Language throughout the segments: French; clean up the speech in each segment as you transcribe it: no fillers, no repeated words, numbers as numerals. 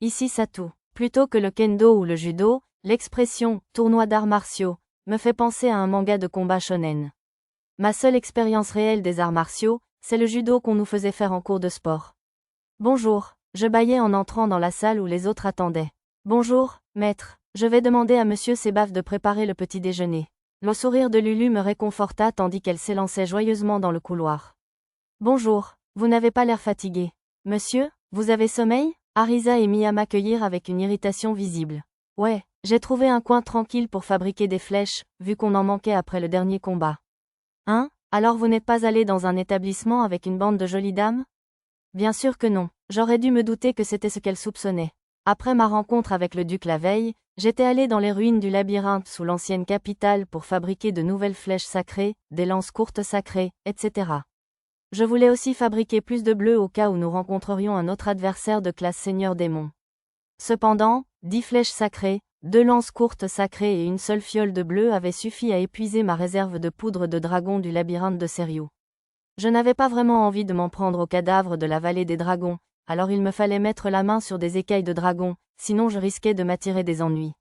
ici Satou. Plutôt que le kendo ou le judo, l'expression « tournoi d'arts martiaux » me fait penser à un manga de combat shonen. Ma seule expérience réelle des arts martiaux, c'est le judo qu'on nous faisait faire en cours de sport. Bonjour, je bâillais en entrant dans la salle où les autres attendaient. Bonjour, maître, je vais demander à monsieur Sebaf de préparer le petit déjeuner. Le sourire de Lulu me réconforta tandis qu'elle s'élançait joyeusement dans le couloir. Bonjour, vous n'avez pas l'air fatigué. Monsieur, vous avez sommeil? Arisa et Mia m'accueillirent avec une irritation visible. Ouais, j'ai trouvé un coin tranquille pour fabriquer des flèches, vu qu'on en manquait après le dernier combat. Hein? Alors vous n'êtes pas allé dans un établissement avec une bande de jolies dames? Bien sûr que non, j'aurais dû me douter que c'était ce qu'elle soupçonnait. Après ma rencontre avec le duc la veille, j'étais allé dans les ruines du labyrinthe sous l'ancienne capitale pour fabriquer de nouvelles flèches sacrées, des lances courtes sacrées, etc. Je voulais aussi fabriquer plus de bleu au cas où nous rencontrerions un autre adversaire de classe Seigneur Démon. Cependant, 10 flèches sacrées, 2 lances courtes sacrées et une seule fiole de bleu avaient suffi à épuiser ma réserve de poudre de dragon du labyrinthe de Seriou. Je n'avais pas vraiment envie de m'en prendre au cadavre de la vallée des dragons, alors il me fallait mettre la main sur des écailles de dragon, sinon je risquais de m'attirer des ennuis.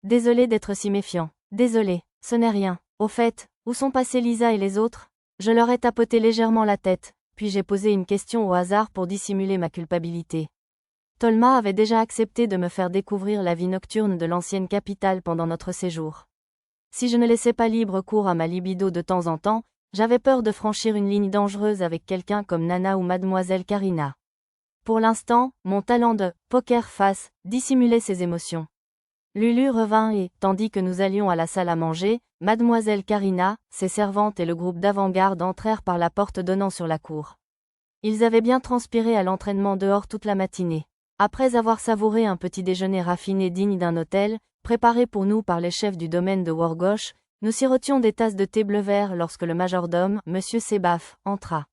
Désolé d'être si méfiant. Désolé, ce n'est rien. Au fait, où sont passés Lisa et les autres? Je leur ai tapoté légèrement la tête, puis j'ai posé une question au hasard pour dissimuler ma culpabilité. Tolma avait déjà accepté de me faire découvrir la vie nocturne de l'ancienne capitale pendant notre séjour. Si je ne laissais pas libre cours à ma libido de temps en temps, j'avais peur de franchir une ligne dangereuse avec quelqu'un comme Nana ou Mademoiselle Karina. Pour l'instant, mon talent de « poker face » dissimulait ses émotions. Lulu revint et, tandis que nous allions à la salle à manger, Mademoiselle Karina, ses servantes et le groupe d'avant-garde entrèrent par la porte donnant sur la cour. Ils avaient bien transpiré à l'entraînement dehors toute la matinée. Après avoir savouré un petit déjeuner raffiné digne d'un hôtel, préparé pour nous par les chefs du domaine de Worgosh, nous sirotions des tasses de thé bleu-vert lorsque le majordome, Monsieur Sebaf, entra.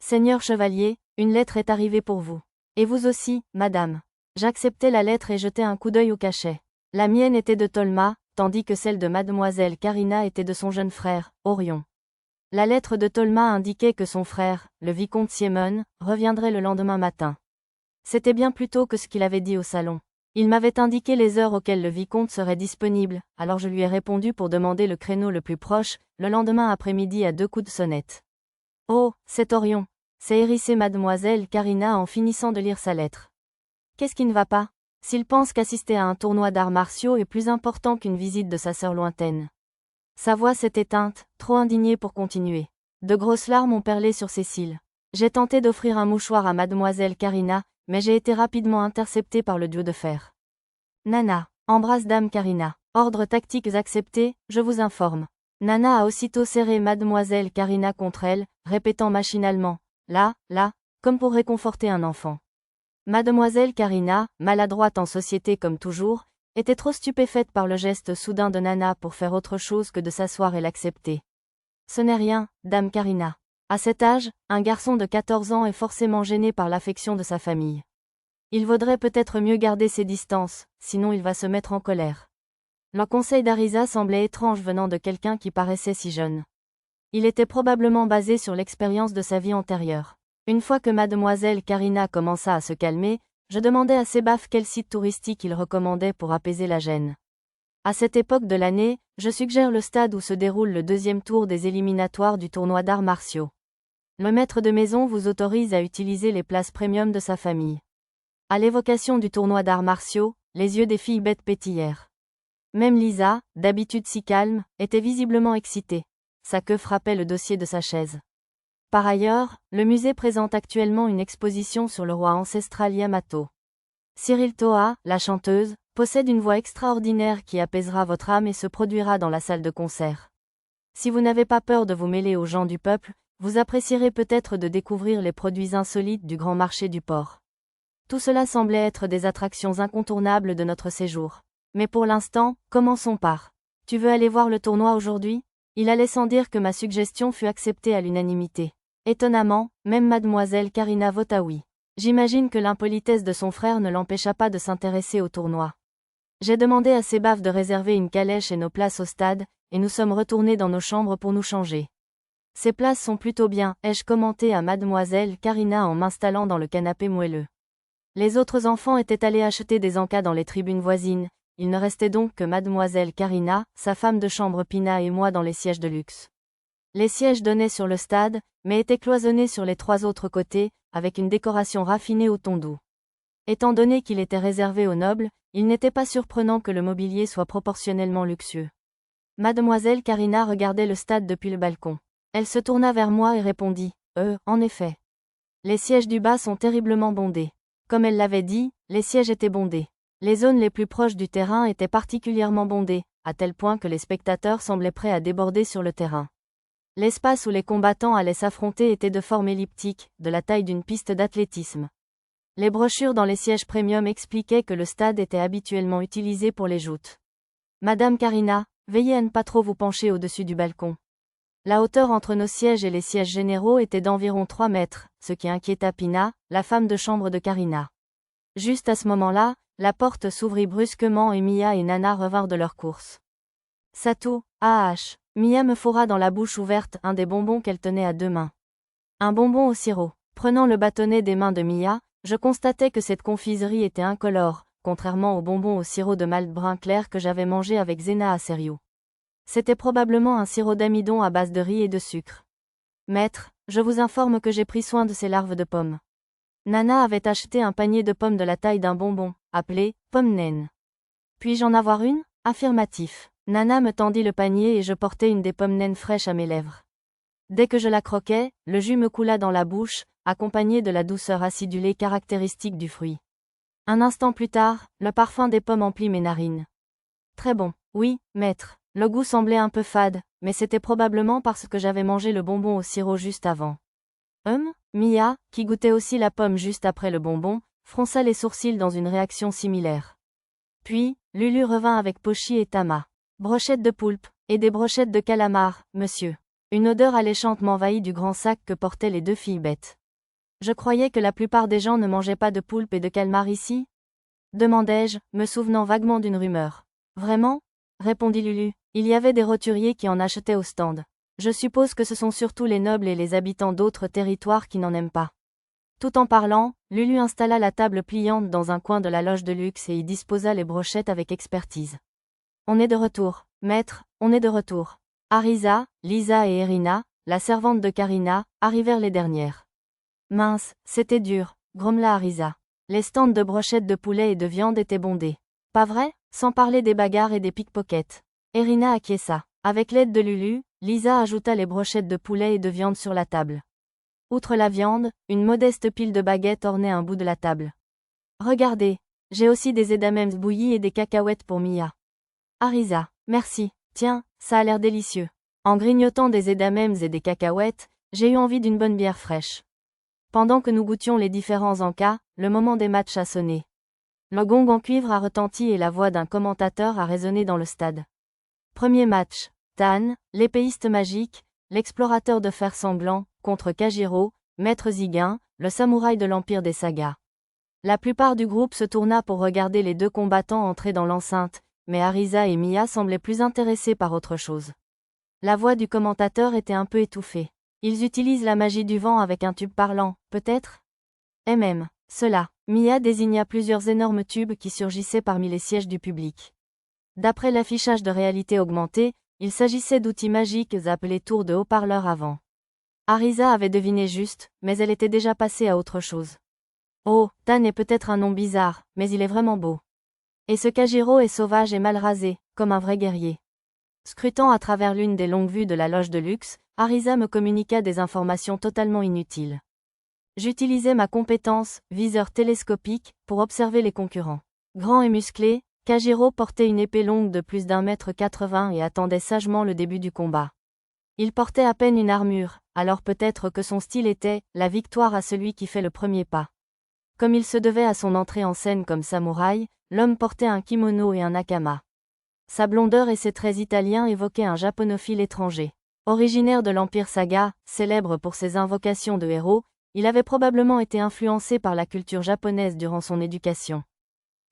Seigneur chevalier, une lettre est arrivée pour vous. Et vous aussi, madame. J'acceptai la lettre et jetai un coup d'œil au cachet. La mienne était de Tolma, tandis que celle de Mademoiselle Karina était de son jeune frère, Orion. La lettre de Tolma indiquait que son frère, le vicomte Siemon, reviendrait le lendemain matin. C'était bien plus tôt que ce qu'il avait dit au salon. Il m'avait indiqué les heures auxquelles le vicomte serait disponible, alors je lui ai répondu pour demander le créneau le plus proche, le lendemain après-midi à 2 coups de sonnette. Oh, c'est Orion, s'est hérissée Mademoiselle Karina en finissant de lire sa lettre. Qu'est-ce qui ne va pas? S'il pense qu'assister à un tournoi d'arts martiaux est plus important qu'une visite de sa sœur lointaine. Sa voix s'est éteinte, trop indignée pour continuer. De grosses larmes ont perlé sur ses cils. J'ai tenté d'offrir un mouchoir à Mademoiselle Karina, mais j'ai été rapidement intercepté par le duo de fer. Nana, embrasse Dame Karina. Ordre tactiques acceptés, je vous informe. Nana a aussitôt serré Mademoiselle Karina contre elle, répétant machinalement « là, comme pour réconforter un enfant. Mademoiselle Karina, maladroite en société comme toujours, était trop stupéfaite par le geste soudain de Nana pour faire autre chose que de s'asseoir et l'accepter. Ce n'est rien, Dame Karina. À cet âge, un garçon de 14 ans est forcément gêné par l'affection de sa famille. Il vaudrait peut-être mieux garder ses distances, sinon il va se mettre en colère. Le conseil d'Arisa semblait étrange venant de quelqu'un qui paraissait si jeune. Il était probablement basé sur l'expérience de sa vie antérieure. Une fois que Mademoiselle Karina commença à se calmer, je demandai à Sebaf quel site touristique il recommandait pour apaiser la gêne. À cette époque de l'année, je suggère le stade où se déroule le deuxième tour des éliminatoires du tournoi d'arts martiaux. Le maître de maison vous autorise à utiliser les places premium de sa famille. À l'évocation du tournoi d'arts martiaux, les yeux des filles bêtes pétillèrent. Même Lisa, d'habitude si calme, était visiblement excitée. Sa queue frappait le dossier de sa chaise. Par ailleurs, le musée présente actuellement une exposition sur le roi ancestral Yamato. Cyril Toa, la chanteuse, possède une voix extraordinaire qui apaisera votre âme et se produira dans la salle de concert. Si vous n'avez pas peur de vous mêler aux gens du peuple, vous apprécierez peut-être de découvrir les produits insolites du grand marché du port. Tout cela semblait être des attractions incontournables de notre séjour. Mais pour l'instant, commençons par « Tu veux aller voir le tournoi aujourd'hui ?» Il allait sans dire que ma suggestion fut acceptée à l'unanimité. Étonnamment, même Mademoiselle Karina vota oui. J'imagine que l'impolitesse de son frère ne l'empêcha pas de s'intéresser au tournoi. J'ai demandé à Sebaf de réserver une calèche et nos places au stade, et nous sommes retournés dans nos chambres pour nous changer. Ces places sont plutôt bien, ai-je commenté à Mademoiselle Karina en m'installant dans le canapé moelleux. Les autres enfants étaient allés acheter des encas dans les tribunes voisines, il ne restait donc que mademoiselle Karina, sa femme de chambre Pina et moi dans les sièges de luxe. Les sièges donnaient sur le stade, mais étaient cloisonnés sur les 3 autres côtés, avec une décoration raffinée au ton doux. Étant donné qu'il était réservé aux nobles, il n'était pas surprenant que le mobilier soit proportionnellement luxueux. Mademoiselle Karina regardait le stade depuis le balcon. Elle se tourna vers moi et répondit « en effet. Les sièges du bas sont terriblement bondés. » Comme elle l'avait dit, les sièges étaient bondés. Les zones les plus proches du terrain étaient particulièrement bondées, à tel point que les spectateurs semblaient prêts à déborder sur le terrain. L'espace où les combattants allaient s'affronter était de forme elliptique, de la taille d'une piste d'athlétisme. Les brochures dans les sièges premium expliquaient que le stade était habituellement utilisé pour les joutes. Madame Karina, veillez à ne pas trop vous pencher au-dessus du balcon. La hauteur entre nos sièges et les sièges généraux était d'environ 3 mètres, ce qui inquiéta Pina, la femme de chambre de Karina. Juste à ce moment-là, la porte s'ouvrit brusquement et Mia et Nana revinrent de leur course. Satou, Mia me fourra dans la bouche ouverte un des bonbons qu'elle tenait à 2 mains. Un bonbon au sirop. Prenant le bâtonnet des mains de Mia, je constatais que cette confiserie était incolore, contrairement au bonbon au sirop de malt brun clair que j'avais mangé avec Zena à Seriou. C'était probablement un sirop d'amidon à base de riz et de sucre. Maître, je vous informe que j'ai pris soin de ces larves de pommes. Nana avait acheté un panier de pommes de la taille d'un bonbon, appelé « pomme naine ». Puis-je en avoir une ? Affirmatif. Nana me tendit le panier et je portai une des pommes naines fraîches à mes lèvres. Dès que je la croquai, le jus me coula dans la bouche, accompagné de la douceur acidulée caractéristique du fruit. Un instant plus tard, le parfum des pommes emplit mes narines. Très bon, oui, maître. Le goût semblait un peu fade, mais c'était probablement parce que j'avais mangé le bonbon au sirop juste avant. Mia, qui goûtait aussi la pomme juste après le bonbon, fronça les sourcils dans une réaction similaire. Puis, Lulu revint avec Pochi et Tama. Brochettes de poulpe, et des brochettes de calamar, monsieur. Une odeur alléchante m'envahit du grand sac que portaient les 2 filles bêtes. Je croyais que la plupart des gens ne mangeaient pas de poulpe et de calmar ici ? Demandai-je, me souvenant vaguement d'une rumeur. Vraiment ? Répondit Lulu. Il y avait des roturiers qui en achetaient au stand. Je suppose que ce sont surtout les nobles et les habitants d'autres territoires qui n'en aiment pas. Tout en parlant, Lulu installa la table pliante dans un coin de la loge de luxe et y disposa les brochettes avec expertise. On est de retour, maître, on est de retour. Arisa, Lisa et Erina, la servante de Karina, arrivèrent les dernières. Mince, c'était dur, grommela Arisa. Les stands de brochettes de poulet et de viande étaient bondés. Pas vrai ? Sans parler des bagarres et des pickpockets. Erina acquiesça. Avec l'aide de Lulu, Lisa ajouta les brochettes de poulet et de viande sur la table. Outre la viande, une modeste pile de baguettes ornait un bout de la table. Regardez, j'ai aussi des edamame bouillis et des cacahuètes pour Mia. Arisa, merci, tiens, ça a l'air délicieux. En grignotant des edamame et des cacahuètes, j'ai eu envie d'une bonne bière fraîche. Pendant que nous goûtions les différents encas, le moment des matchs a sonné. Le gong en cuivre a retenti et la voix d'un commentateur a résonné dans le stade. Premier match. Tan, l'épéiste magique, l'explorateur de fer sanglant, contre Kajiro, maître Ziguin, le samouraï de l'Empire des Sagas. La plupart du groupe se tourna pour regarder les 2 combattants entrer dans l'enceinte, mais Arisa et Mia semblaient plus intéressés par autre chose. La voix du commentateur était un peu étouffée. Ils utilisent la magie du vent avec un tube parlant, peut-être ? Cela. Mia désigna plusieurs énormes tubes qui surgissaient parmi les sièges du public. D'après l'affichage de réalité augmentée, il s'agissait d'outils magiques appelés tours de haut-parleurs avant. Arisa avait deviné juste, mais elle était déjà passée à autre chose. Oh, Tan est peut-être un nom bizarre, mais il est vraiment beau. Et ce Kajiro est sauvage et mal rasé, comme un vrai guerrier. Scrutant à travers l'une des longues vues de la loge de luxe, Arisa me communiqua des informations totalement inutiles. J'utilisais ma compétence, viseur télescopique, pour observer les concurrents. Grand et musclé, Kajiro portait une épée longue de plus d'1,80 m et attendait sagement le début du combat. Il portait à peine une armure, alors peut-être que son style était « la victoire à celui qui fait le premier pas ». Comme il se devait à son entrée en scène comme samouraï, l'homme portait un kimono et un hakama. Sa blondeur et ses traits italiens évoquaient un japonophile étranger. Originaire de l'Empire Saga, célèbre pour ses invocations de héros, il avait probablement été influencé par la culture japonaise durant son éducation.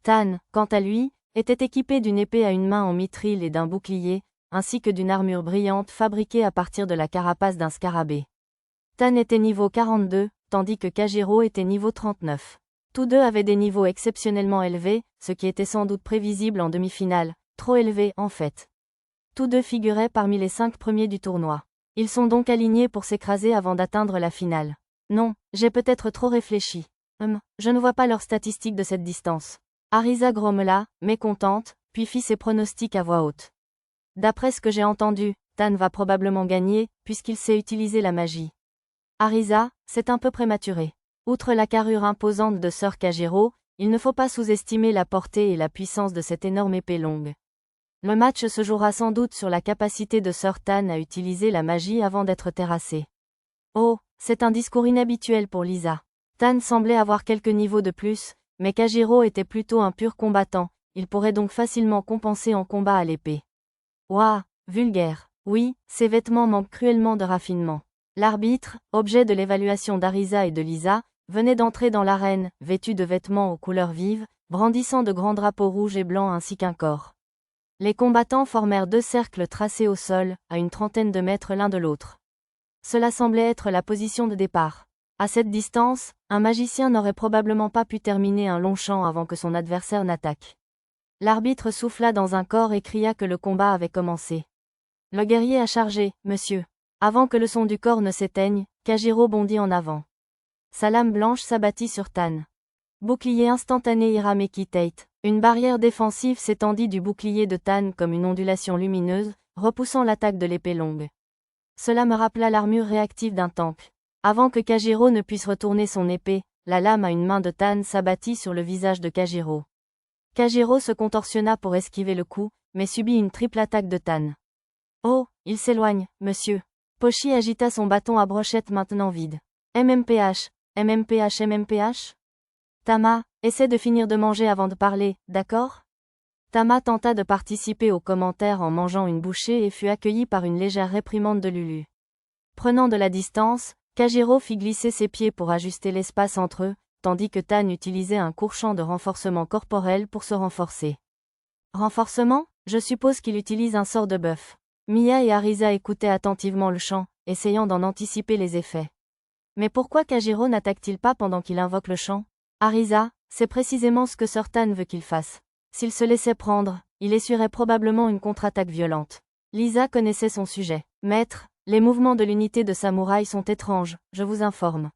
Tan, quant à lui, était équipé d'une épée à une main en mithril et d'un bouclier, ainsi que d'une armure brillante fabriquée à partir de la carapace d'un scarabée. Tan était niveau 42, tandis que Kajiro était niveau 39. Tous deux avaient des niveaux exceptionnellement élevés, ce qui était sans doute prévisible en demi-finale, trop élevé en fait. Tous deux figuraient parmi les 5 premiers du tournoi. Ils sont donc alignés pour s'écraser avant d'atteindre la finale. Non, j'ai peut-être trop réfléchi. Je ne vois pas leurs statistiques de cette distance. Arisa grommela, mécontente, puis fit ses pronostics à voix haute. D'après ce que j'ai entendu, Tan va probablement gagner, puisqu'il sait utiliser la magie. Arisa, c'est un peu prématuré. Outre la carrure imposante de Sir Kajiro, il ne faut pas sous-estimer la portée et la puissance de cette énorme épée longue. Le match se jouera sans doute sur la capacité de Sir Tan à utiliser la magie avant d'être terrassé. Oh, c'est un discours inhabituel pour Lisa. Tan semblait avoir quelques niveaux de plus, mais Kajiro était plutôt un pur combattant, il pourrait donc facilement compenser en combat à l'épée. Ouah, vulgaire. Oui, ses vêtements manquent cruellement de raffinement. L'arbitre, objet de l'évaluation d'Arisa et de Lisa, venait d'entrer dans l'arène, vêtu de vêtements aux couleurs vives, brandissant de grands drapeaux rouges et blancs ainsi qu'un corps. Les combattants formèrent 2 cercles tracés au sol, à une trentaine de mètres l'un de l'autre. Cela semblait être la position de départ. À cette distance, un magicien n'aurait probablement pas pu terminer un long chant avant que son adversaire n'attaque. L'arbitre souffla dans un corps et cria que le combat avait commencé. Le guerrier a chargé, monsieur. Avant que le son du corps ne s'éteigne, Kajiro bondit en avant. Sa lame blanche s'abattit sur Tan. Bouclier instantané Hirameki Tate. Une barrière défensive s'étendit du bouclier de Tan comme une ondulation lumineuse, repoussant l'attaque de l'épée longue. Cela me rappela l'armure réactive d'un tank. Avant que Kajiro ne puisse retourner son épée, la lame à une main de Tan s'abattit sur le visage de Kajiro. Kajiro se contorsionna pour esquiver le coup, mais subit une triple attaque de Tan. Oh, il s'éloigne, monsieur. Pochi agita son bâton à brochette maintenant vide. MMPH, MMPH, MMPH? Tama, essaie de finir de manger avant de parler, d'accord? Tama tenta de participer aux commentaires en mangeant une bouchée et fut accueilli par une légère réprimande de Lulu. Prenant de la distance, Kajiro fit glisser ses pieds pour ajuster l'espace entre eux, tandis que Tan utilisait un court champ de renforcement corporel pour se renforcer. Renforcement? Je suppose qu'il utilise un sort de buff. Mia et Arisa écoutaient attentivement le chant, essayant d'en anticiper les effets. Mais pourquoi Kajiro n'attaque-t-il pas pendant qu'il invoque le chant? Arisa, c'est précisément ce que Sir Tan veut qu'il fasse. S'il se laissait prendre, il essuierait probablement une contre-attaque violente. Lisa connaissait son sujet. Maître, les mouvements de l'unité de samouraï sont étranges, je vous informe.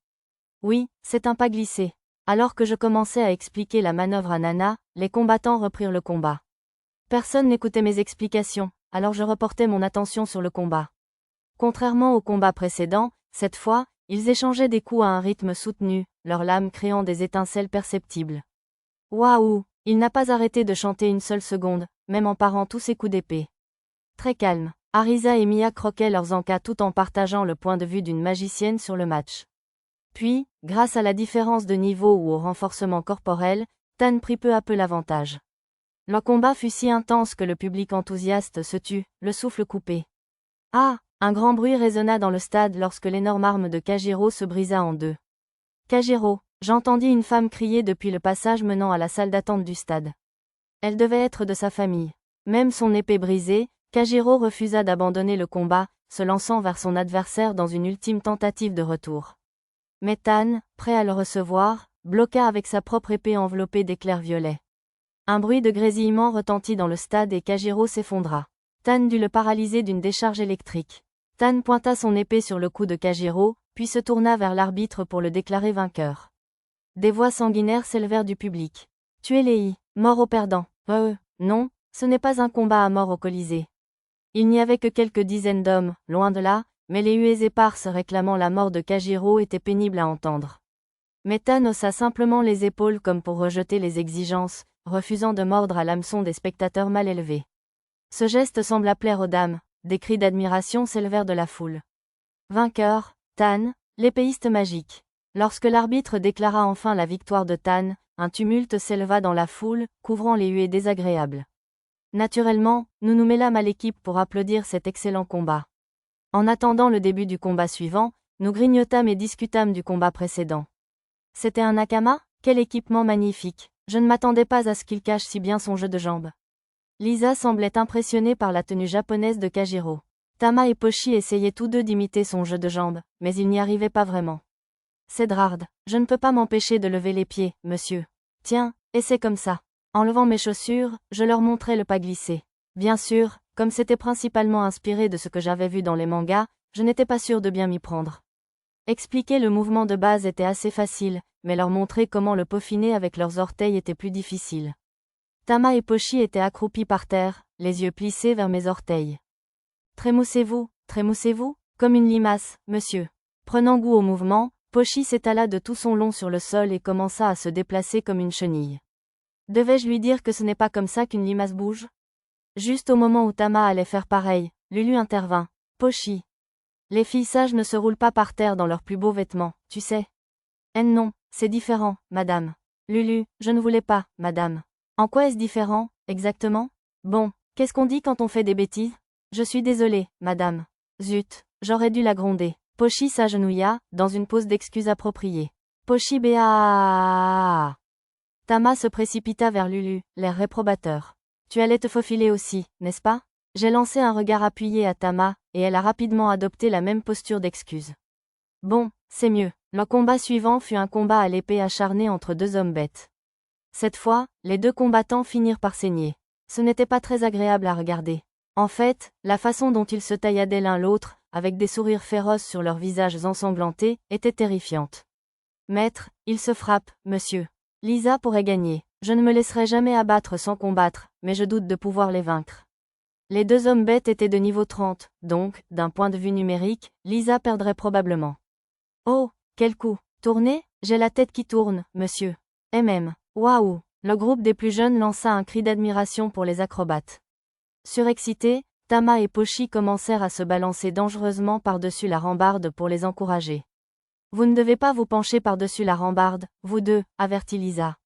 Oui, c'est un pas glissé. Alors que je commençais à expliquer la manœuvre à Nana, les combattants reprirent le combat. Personne n'écoutait mes explications, alors je reportais mon attention sur le combat. Contrairement au combat précédent, cette fois, ils échangeaient des coups à un rythme soutenu, leurs lames créant des étincelles perceptibles. Waouh, il n'a pas arrêté de chanter une seule seconde, même en parant tous ses coups d'épée. Très calme, Arisa et Mia croquaient leurs encas tout en partageant le point de vue d'une magicienne sur le match. Puis, grâce à la différence de niveau ou au renforcement corporel, Tan prit peu à peu l'avantage. Le combat fut si intense que le public enthousiaste se tut, le souffle coupé. Ah, un grand bruit résonna dans le stade lorsque l'énorme arme de Kajiro se brisa en deux. Kajiro, j'entendis une femme crier depuis le passage menant à la salle d'attente du stade. Elle devait être de sa famille. Même son épée brisée, Kajiro refusa d'abandonner le combat, se lançant vers son adversaire dans une ultime tentative de retour. Mais Tan, prêt à le recevoir, bloqua avec sa propre épée enveloppée d'éclairs violets. Un bruit de grésillement retentit dans le stade et Kajiro s'effondra. Tan dut le paralyser d'une décharge électrique. Tan pointa son épée sur le cou de Kajiro, puis se tourna vers l'arbitre pour le déclarer vainqueur. Des voix sanguinaires s'élevèrent du public. Tuez-les, mort au perdant. Non, ce n'est pas un combat à mort au Colisée. Il n'y avait que quelques dizaines d'hommes, loin de là, mais les huées éparses réclamant la mort de Kajiro étaient pénibles à entendre. Mais Tan haussa simplement les épaules comme pour rejeter les exigences, refusant de mordre à l'hameçon des spectateurs mal élevés. Ce geste sembla plaire aux dames, des cris d'admiration s'élevèrent de la foule. Vainqueur, Tan, l'épéiste magique. Lorsque l'arbitre déclara enfin la victoire de Tan, un tumulte s'éleva dans la foule, couvrant les huées désagréables. Naturellement, nous nous mêlâmes à l'équipe pour applaudir cet excellent combat. En attendant le début du combat suivant, nous grignotâmes et discutâmes du combat précédent. C'était un Nakama? Quel équipement magnifique! Je ne m'attendais pas à ce qu'il cache si bien son jeu de jambes. Lisa semblait impressionnée par la tenue japonaise de Kajiro. Tama et Pochi essayaient tous deux d'imiter son jeu de jambes, mais ils n'y arrivaient pas vraiment. Cedrard, je ne peux pas m'empêcher de lever les pieds, monsieur. Tiens, et c'est comme ça. En levant mes chaussures, je leur montrai le pas glissé. Bien sûr, comme c'était principalement inspiré de ce que j'avais vu dans les mangas, je n'étais pas sûr de bien m'y prendre. Expliquer le mouvement de base était assez facile, mais leur montrer comment le peaufiner avec leurs orteils était plus difficile. Tama et Pochi étaient accroupis par terre, les yeux plissés vers mes orteils. Trémoussez-vous, comme une limace, monsieur. Prenant goût au mouvement, Pochi s'étala de tout son long sur le sol et commença à se déplacer comme une chenille. Devais-je lui dire que ce n'est pas comme ça qu'une limace bouge? Juste au moment où Tama allait faire pareil, Lulu intervint. Pochi. Les filles sages ne se roulent pas par terre dans leurs plus beaux vêtements, tu sais. Non, c'est différent, madame. Lulu, je ne voulais pas, madame. En quoi est-ce différent, exactement? Bon, qu'est-ce qu'on dit quand on fait des bêtises? Je suis désolée, madame. Zut, j'aurais dû la gronder. Pochi s'agenouilla, dans une pose d'excuse appropriée. Pochi béa. Tama se précipita vers Lulu, l'air réprobateur. Tu allais te faufiler aussi, n'est-ce pas? J'ai lancé un regard appuyé à Tama, et elle a rapidement adopté la même posture d'excuse. Bon, c'est mieux. Le combat suivant fut un combat à l'épée acharné entre deux hommes bêtes. Cette fois, les deux combattants finirent par saigner. Ce n'était pas très agréable à regarder. En fait, la façon dont ils se tailladaient l'un l'autre, avec des sourires féroces sur leurs visages ensanglantés, était terrifiante. Maître, ils se frappent, monsieur. Lisa pourrait gagner. Je ne me laisserai jamais abattre sans combattre, mais je doute de pouvoir les vaincre. Les deux hommes bêtes étaient de niveau 30, donc, d'un point de vue numérique, Lisa perdrait probablement. Oh, quel coup! Tournez, j'ai la tête qui tourne, monsieur. Waouh! Le groupe des plus jeunes lança un cri d'admiration pour les acrobates. Surexcités, Tama et Pochi commencèrent à se balancer dangereusement par-dessus la rambarde pour les encourager. Vous ne devez pas vous pencher par-dessus la rambarde, vous deux, avertit Lisa.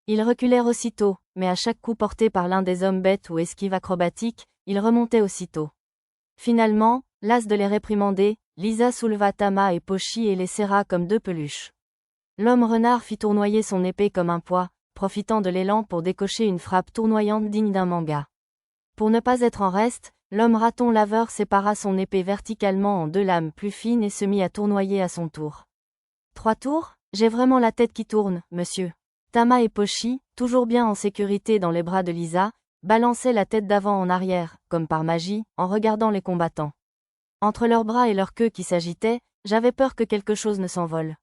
Ils reculèrent aussitôt, mais à chaque coup porté par l'un des hommes bêtes ou esquive acrobatique, ils remontaient aussitôt. Finalement, las de les réprimander, Lisa souleva Tama et Pochi et les serra comme deux peluches. L'homme renard fit tournoyer son épée comme un poids, profitant de l'élan pour décocher une frappe tournoyante digne d'un manga. Pour ne pas être en reste, l'homme raton laveur sépara son épée verticalement en deux lames plus fines et se mit à tournoyer à son tour. 3 tours? J'ai vraiment la tête qui tourne, monsieur. Tama et Pochi, toujours bien en sécurité dans les bras de Lisa, balançaient la tête d'avant en arrière, comme par magie, en regardant les combattants. Entre leurs bras et leur queue qui s'agitaient, j'avais peur que quelque chose ne s'envole.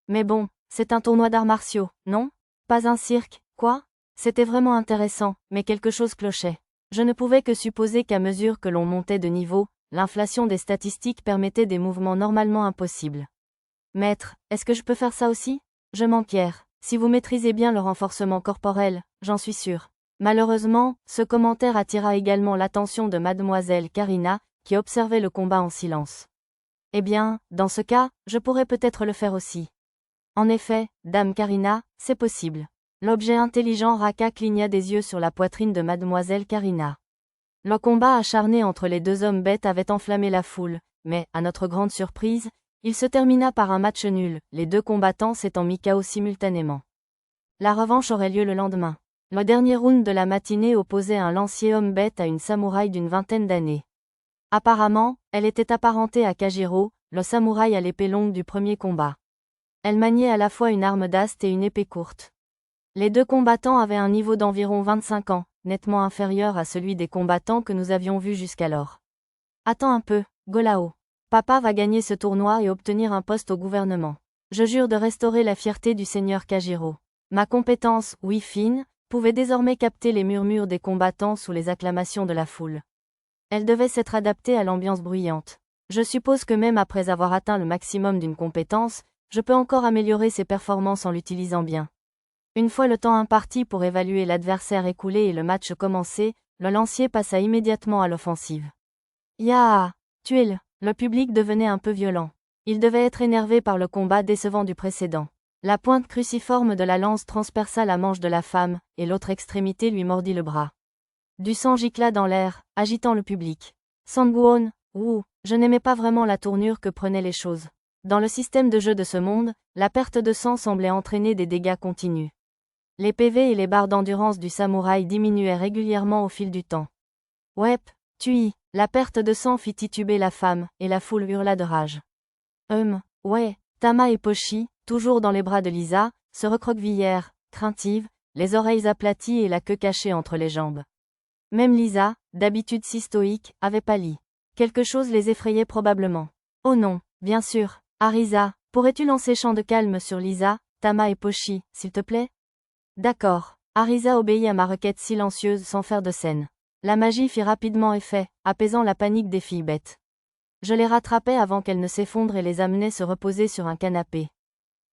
Mais bon, c'est un tournoi d'arts martiaux, non? Pas un cirque, quoi? C'était vraiment intéressant, mais quelque chose clochait. Je ne pouvais que supposer qu'à mesure que l'on montait de niveau, l'inflation des statistiques permettait des mouvements normalement impossibles. Maître, est-ce que je peux faire ça aussi? Je m'enquière. Si vous maîtrisez bien le renforcement corporel, j'en suis sûr. Malheureusement, ce commentaire attira également l'attention de mademoiselle Karina, qui observait le combat en silence. Eh bien, dans ce cas, je pourrais peut-être le faire aussi. En effet, dame Karina, c'est possible. L'objet intelligent Raka cligna des yeux sur la poitrine de mademoiselle Karina. Le combat acharné entre les deux hommes bêtes avait enflammé la foule, mais, à notre grande surprise, il se termina par un match nul, les deux combattants s'étant mis KO simultanément. La revanche aurait lieu le lendemain. Le dernier round de la matinée opposait un lancier homme bête à une samouraï d'une vingtaine d'années. Apparemment, elle était apparentée à Kajiro, le samouraï à l'épée longue du premier combat. Elle maniait à la fois une arme d'ast et une épée courte. Les deux combattants avaient un niveau d'environ 25 ans, nettement inférieur à celui des combattants que nous avions vus jusqu'alors. Attends un peu, Golao. Papa va gagner ce tournoi et obtenir un poste au gouvernement. Je jure de restaurer la fierté du seigneur Kajiro. Ma compétence, oui fine, pouvait désormais capter les murmures des combattants sous les acclamations de la foule. Elle devait s'être adaptée à l'ambiance bruyante. Je suppose que même après avoir atteint le maximum d'une compétence, je peux encore améliorer ses performances en l'utilisant bien. Une fois le temps imparti pour évaluer l'adversaire écoulé et le match commencé, le lancier passa immédiatement à l'offensive. Yaa! Tuile! Le public devenait un peu violent. Il devait être énervé par le combat décevant du précédent. La pointe cruciforme de la lance transperça la manche de la femme, et l'autre extrémité lui mordit le bras. Du sang gicla dans l'air, agitant le public. Sangwon, je n'aimais pas vraiment la tournure que prenaient les choses. Dans le système de jeu de ce monde, la perte de sang semblait entraîner des dégâts continus. Les PV et les barres d'endurance du samouraï diminuaient régulièrement au fil du temps. La perte de sang fit tituber la femme, et la foule hurla de rage. Ouais, Tama et Pochi, toujours dans les bras de Lisa, se recroquevillèrent, craintives, les oreilles aplaties et la queue cachée entre les jambes. Même Lisa, d'habitude si stoïque, avait pâli. Quelque chose les effrayait probablement. Oh non, bien sûr. Arisa, pourrais-tu lancer chant de calme sur Lisa, Tama et Pochi, s'il te plaît? D'accord. Arisa obéit à ma requête silencieuse sans faire de scène. La magie fit rapidement effet, apaisant la panique des filles bêtes. Je les rattrapais avant qu'elles ne s'effondrent et les amenais se reposer sur un canapé.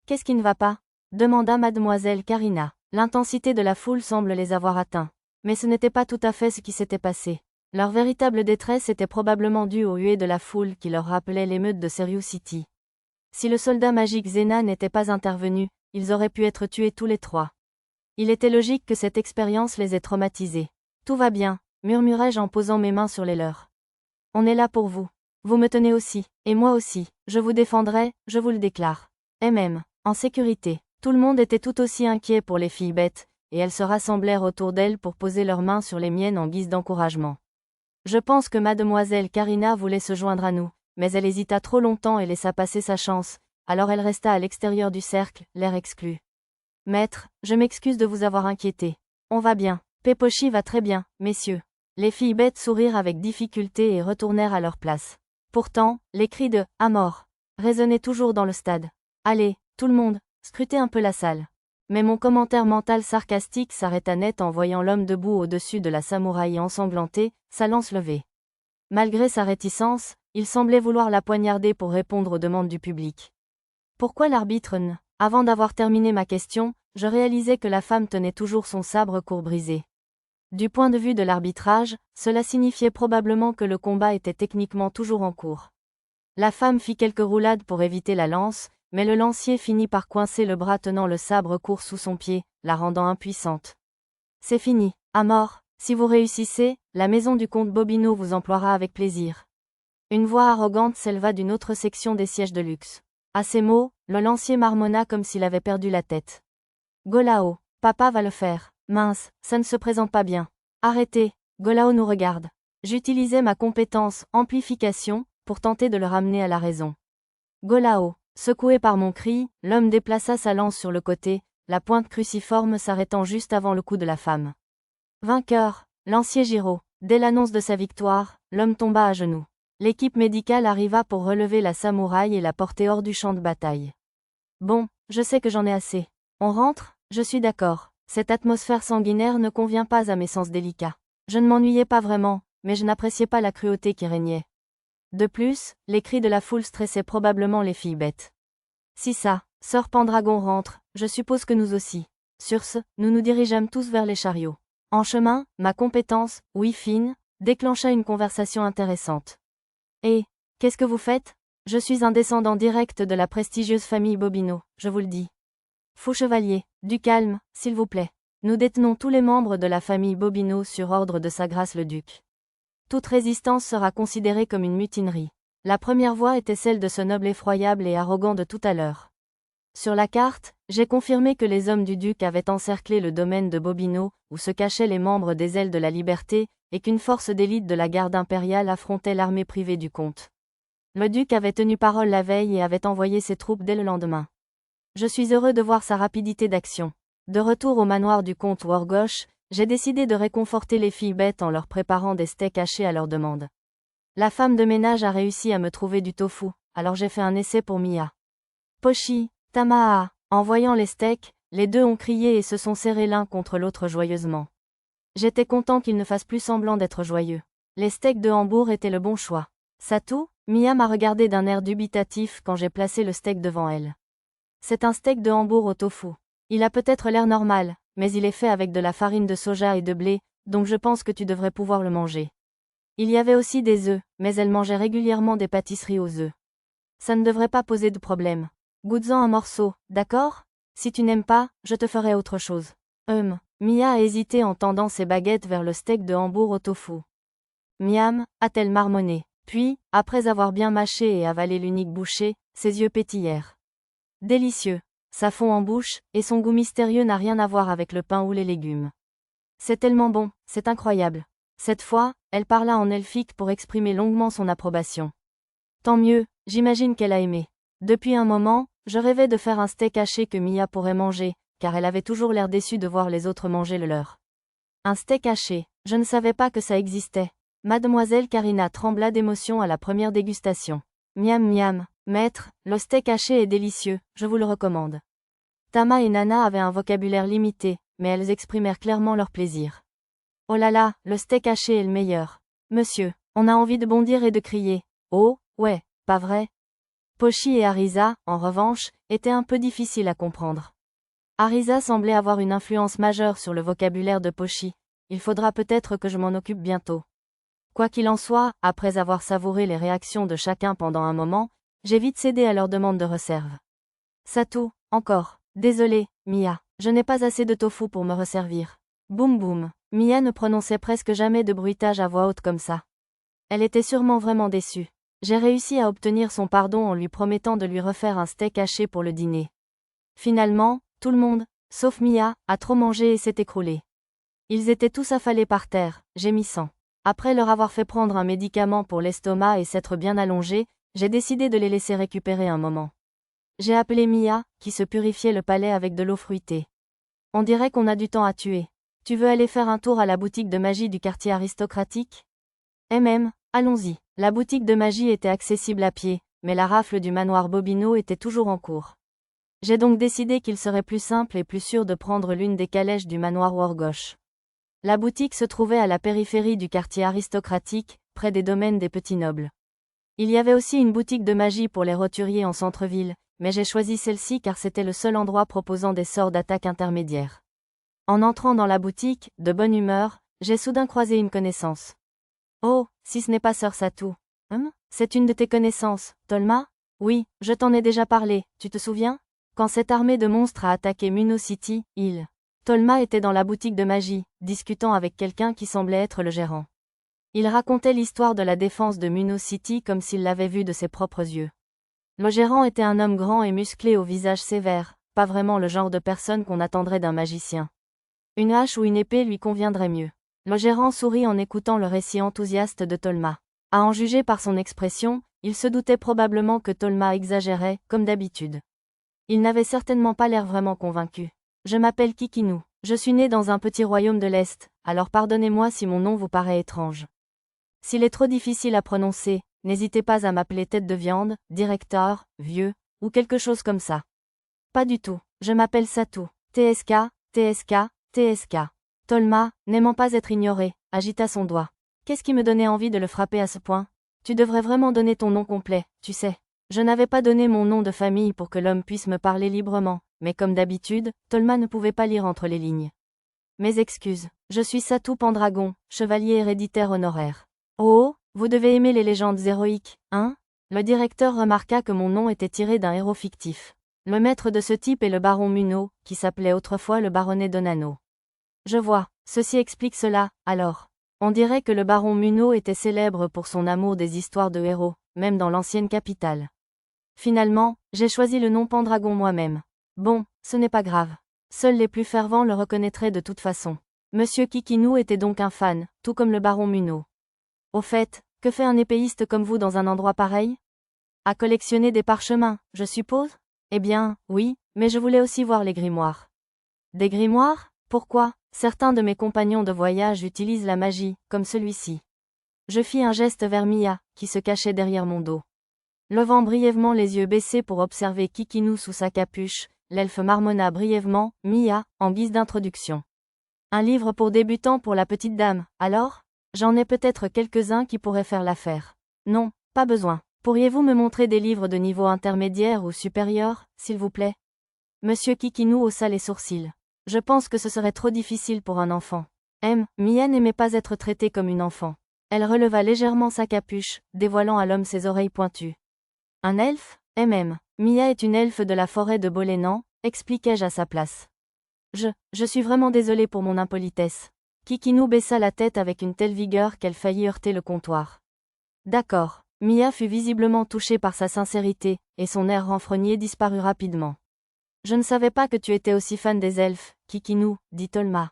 Qu'est-ce qui ne va pas? Demanda mademoiselle Karina. L'intensité de la foule semble les avoir atteints. Mais ce n'était pas tout à fait ce qui s'était passé. Leur véritable détresse était probablement due aux huées de la foule qui leur rappelait l'émeute de Serious City. Si le soldat magique Zena n'était pas intervenu, ils auraient pu être tués tous les trois. Il était logique que cette expérience les ait traumatisés. Tout va bien, murmurai-je en posant mes mains sur les leurs. On est là pour vous. Vous me tenez aussi, et moi aussi, je vous défendrai, je vous le déclare. Et même, en sécurité. Tout le monde était tout aussi inquiet pour les filles bêtes, et elles se rassemblèrent autour d'elles pour poser leurs mains sur les miennes en guise d'encouragement. Je pense que mademoiselle Karina voulait se joindre à nous, mais elle hésita trop longtemps et laissa passer sa chance, alors elle resta à l'extérieur du cercle, l'air exclu. Maître, je m'excuse de vous avoir inquiété. On va bien. Pepochi va très bien, messieurs. Les filles bêtes sourirent avec difficulté et retournèrent à leur place. Pourtant, les cris de « à mort » résonnaient toujours dans le stade. Allez, tout le monde, scrutez un peu la salle. Mais mon commentaire mental sarcastique s'arrêta net en voyant l'homme debout au-dessus de la samouraï ensanglantée, sa lance levée. Malgré sa réticence, il semblait vouloir la poignarder pour répondre aux demandes du public. Pourquoi l'arbitre n... Avant d'avoir terminé ma question, je réalisais que la femme tenait toujours son sabre court brisé. Du point de vue de l'arbitrage, cela signifiait probablement que le combat était techniquement toujours en cours. La femme fit quelques roulades pour éviter la lance, mais le lancier finit par coincer le bras tenant le sabre court sous son pied, la rendant impuissante. C'est fini, à mort, si vous réussissez, la maison du comte Bobino vous emploiera avec plaisir. Une voix arrogante s'éleva d'une autre section des sièges de luxe. À ces mots, le lancier marmonna comme s'il avait perdu la tête. Golao, papa va le faire. Mince, ça ne se présente pas bien. Arrêtez, Golao nous regarde. J'utilisais ma compétence amplification pour tenter de le ramener à la raison. Golao, secoué par mon cri, l'homme déplaça sa lance sur le côté, la pointe cruciforme s'arrêtant juste avant le cou de la femme. Vainqueur, lancier Giro. Dès l'annonce de sa victoire, l'homme tomba à genoux. L'équipe médicale arriva pour relever la samouraï et la porter hors du champ de bataille. Bon, je sais que j'en ai assez. On rentre? Je suis d'accord. Cette atmosphère sanguinaire ne convient pas à mes sens délicats. Je ne m'ennuyais pas vraiment, mais je n'appréciais pas la cruauté qui régnait. De plus, les cris de la foule stressaient probablement les filles bêtes. Si ça, Sœur Pendragon rentre, je suppose que nous aussi. Sur ce, nous nous dirigeâmes tous vers les chariots. En chemin, ma compétence, oui fine, déclencha une conversation intéressante. Et, qu'est-ce que vous faites? Je suis un descendant direct de la prestigieuse famille Bobino, je vous le dis. Faux chevalier, du calme, s'il vous plaît. Nous détenons tous les membres de la famille Bobino sur ordre de sa grâce le duc. Toute résistance sera considérée comme une mutinerie. La première voix était celle de ce noble effroyable et arrogant de tout à l'heure. Sur la carte, j'ai confirmé que les hommes du duc avaient encerclé le domaine de Bobino, où se cachaient les membres des ailes de la liberté, et qu'une force d'élite de la garde impériale affrontait l'armée privée du comte. Le duc avait tenu parole la veille et avait envoyé ses troupes dès le lendemain. Je suis heureux de voir sa rapidité d'action. De retour au manoir du comte Wargosh, j'ai décidé de réconforter les filles bêtes en leur préparant des steaks hachés à leur demande. La femme de ménage a réussi à me trouver du tofu, alors j'ai fait un essai pour Mia. Pochi, Tama. En voyant les steaks, les deux ont crié et se sont serrés l'un contre l'autre joyeusement. J'étais content qu'ils ne fassent plus semblant d'être joyeux. Les steaks de Hambourg étaient le bon choix. Satou, Mia m'a regardé d'un air dubitatif quand j'ai placé le steak devant elle. C'est un steak de Hambourg au tofu. Il a peut-être l'air normal, mais il est fait avec de la farine de soja et de blé, donc je pense que tu devrais pouvoir le manger. Il y avait aussi des œufs, mais elle mangeait régulièrement des pâtisseries aux œufs. Ça ne devrait pas poser de problème. Goûte-en un morceau, d'accord? Si tu n'aimes pas, je te ferai autre chose. Mia a hésité en tendant ses baguettes vers le steak de Hambourg au tofu. Miam, a-t-elle marmonné. Puis, après avoir bien mâché et avalé l'unique bouchée, ses yeux pétillèrent. Délicieux. Ça fond en bouche, et son goût mystérieux n'a rien à voir avec le pain ou les légumes. C'est tellement bon, c'est incroyable. Cette fois, elle parla en elfique pour exprimer longuement son approbation. Tant mieux, j'imagine qu'elle a aimé. Depuis un moment, Je rêvais de faire un steak haché que Mia pourrait manger, car elle avait toujours l'air déçue de voir les autres manger le leur. Un steak haché, je ne savais pas que ça existait. Mademoiselle Karina trembla d'émotion à la première dégustation. Miam miam, maître, le steak haché est délicieux, je vous le recommande. Tama et Nana avaient un vocabulaire limité, mais elles exprimèrent clairement leur plaisir. Oh là là, le steak haché est le meilleur. Monsieur, on a envie de bondir et de crier. Oh, ouais, pas vrai? Pochi et Arisa, en revanche, étaient un peu difficiles à comprendre. Arisa semblait avoir une influence majeure sur le vocabulaire de Pochi. Il faudra peut-être que je m'en occupe bientôt. Quoi qu'il en soit, après avoir savouré les réactions de chacun pendant un moment, j'ai vite cédé à leur demande de resserve. Satou, encore. Désolé, Mia, je n'ai pas assez de tofu pour me resservir. Boum boum. Mia ne prononçait presque jamais de bruitage à voix haute comme ça. Elle était sûrement vraiment déçue. J'ai réussi à obtenir son pardon en lui promettant de lui refaire un steak haché pour le dîner. Finalement, tout le monde, sauf Mia, a trop mangé et s'est écroulé. Ils étaient tous affalés par terre, gémissant. Après leur avoir fait prendre un médicament pour l'estomac et s'être bien allongés, j'ai décidé de les laisser récupérer un moment. J'ai appelé Mia, qui se purifiait le palais avec de l'eau fruitée. On dirait qu'on a du temps à tuer. Tu veux aller faire un tour à la boutique de magie du quartier aristocratique? Allons-y. La boutique de magie était accessible à pied, mais la rafle du manoir Bobino était toujours en cours. J'ai donc décidé qu'il serait plus simple et plus sûr de prendre l'une des calèches du manoir Wargosh. La boutique se trouvait à la périphérie du quartier aristocratique, près des domaines des petits nobles. Il y avait aussi une boutique de magie pour les roturiers en centre-ville, mais j'ai choisi celle-ci car c'était le seul endroit proposant des sorts d'attaque intermédiaires. En entrant dans la boutique, de bonne humeur, j'ai soudain croisé une connaissance. Oh, si ce n'est pas Sœur Satou. C'est une de tes connaissances, Tolma? Oui, je t'en ai déjà parlé, tu te souviens? Quand cette armée de monstres a attaqué Muno City, Tolma était dans la boutique de magie, discutant avec quelqu'un qui semblait être le gérant. Il racontait l'histoire de la défense de Muno City comme s'il l'avait vue de ses propres yeux. Le gérant était un homme grand et musclé au visage sévère, pas vraiment le genre de personne qu'on attendrait d'un magicien. Une hache ou une épée lui conviendrait mieux. Le gérant sourit en écoutant le récit enthousiaste de Tolma. À en juger par son expression, il se doutait probablement que Tolma exagérait, comme d'habitude. Il n'avait certainement pas l'air vraiment convaincu. Je m'appelle Kikinu. Je suis né dans un petit royaume de l'Est, alors pardonnez-moi si mon nom vous paraît étrange. S'il est trop difficile à prononcer, n'hésitez pas à m'appeler tête de viande, directeur, vieux, ou quelque chose comme ça. Pas du tout, je m'appelle Satou. TSK, TSK, TSK. Tolma, n'aimant pas être ignoré, agita son doigt. Qu'est-ce qui me donnait envie de le frapper à ce point? Tu devrais vraiment donner ton nom complet, tu sais. Je n'avais pas donné mon nom de famille pour que l'homme puisse me parler librement, mais comme d'habitude, Tolma ne pouvait pas lire entre les lignes. Mes excuses, je suis Satou Pendragon, chevalier héréditaire honoraire. Oh, vous devez aimer les légendes héroïques, hein? Le directeur remarqua que mon nom était tiré d'un héros fictif. Le maître de ce type est le baron Muno, qui s'appelait autrefois le baronnet Donano. Je vois, ceci explique cela, alors. On dirait que le baron Muno était célèbre pour son amour des histoires de héros, même dans l'ancienne capitale. Finalement, j'ai choisi le nom Pendragon moi-même. Bon, ce n'est pas grave. Seuls les plus fervents le reconnaîtraient de toute façon. Monsieur Kikinu était donc un fan, tout comme le baron Muno. Au fait, que fait un épéiste comme vous dans un endroit pareil? À collectionner des parchemins, je suppose? Eh bien, oui, mais je voulais aussi voir les grimoires. Des grimoires? Pourquoi? Certains de mes compagnons de voyage utilisent la magie, comme celui-ci. Je fis un geste vers Mia, qui se cachait derrière mon dos. Levant brièvement les yeux baissés pour observer Kikinu sous sa capuche, l'elfe marmonna brièvement, Mia, en guise d'introduction. Un livre pour débutants pour la petite dame, alors? J'en ai peut-être quelques-uns qui pourraient faire l'affaire. Non, pas besoin. Pourriez-vous me montrer des livres de niveau intermédiaire ou supérieur, s'il vous plaît? Monsieur Kikinu haussa les sourcils. Je pense que ce serait trop difficile pour un enfant. Mia n'aimait pas être traitée comme une enfant. Elle releva légèrement sa capuche, dévoilant à l'homme ses oreilles pointues. Un elfe? Mia est une elfe de la forêt de Bolénan, expliquai-je à sa place. Je suis vraiment désolée pour mon impolitesse. Kikinu baissa la tête avec une telle vigueur qu'elle faillit heurter le comptoir. D'accord. Mia fut visiblement touchée par sa sincérité, et son air renfrogné disparut rapidement. Je ne savais pas que tu étais aussi fan des elfes, Kikinu, dit Tolma.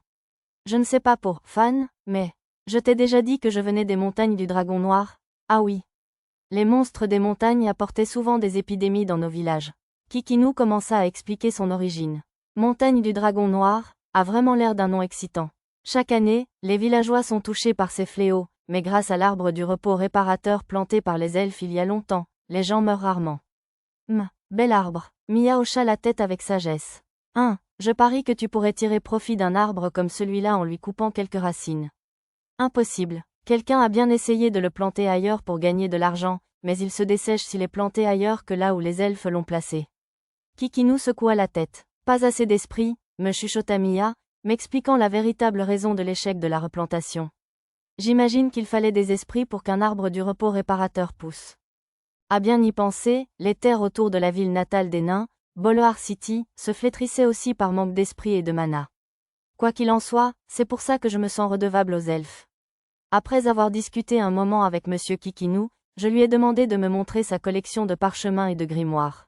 Je ne sais pas pour fan, mais je t'ai déjà dit que je venais des montagnes du Dragon Noir. Ah oui. Les monstres des montagnes apportaient souvent des épidémies dans nos villages. Kikinu commença à expliquer son origine. Montagne du Dragon Noir a vraiment l'air d'un nom excitant. Chaque année, les villageois sont touchés par ces fléaux, mais grâce à l'arbre du repos réparateur planté par les elfes il y a longtemps, les gens meurent rarement. Bel arbre. Mia hocha la tête avec sagesse. Je parie que tu pourrais tirer profit d'un arbre comme celui-là en lui coupant quelques racines. Impossible. Quelqu'un a bien essayé de le planter ailleurs pour gagner de l'argent, mais il se dessèche s'il est planté ailleurs que là où les elfes l'ont placé. Kikinu secoua la tête. Pas assez d'esprit, me chuchota Mia, m'expliquant la véritable raison de l'échec de la replantation. J'imagine qu'il fallait des esprits pour qu'un arbre du repos réparateur pousse. À bien y penser, les terres autour de la ville natale des nains, Bolohar City, se flétrissaient aussi par manque d'esprit et de mana. Quoi qu'il en soit, c'est pour ça que je me sens redevable aux elfes. Après avoir discuté un moment avec Monsieur Kikinu, je lui ai demandé de me montrer sa collection de parchemins et de grimoires.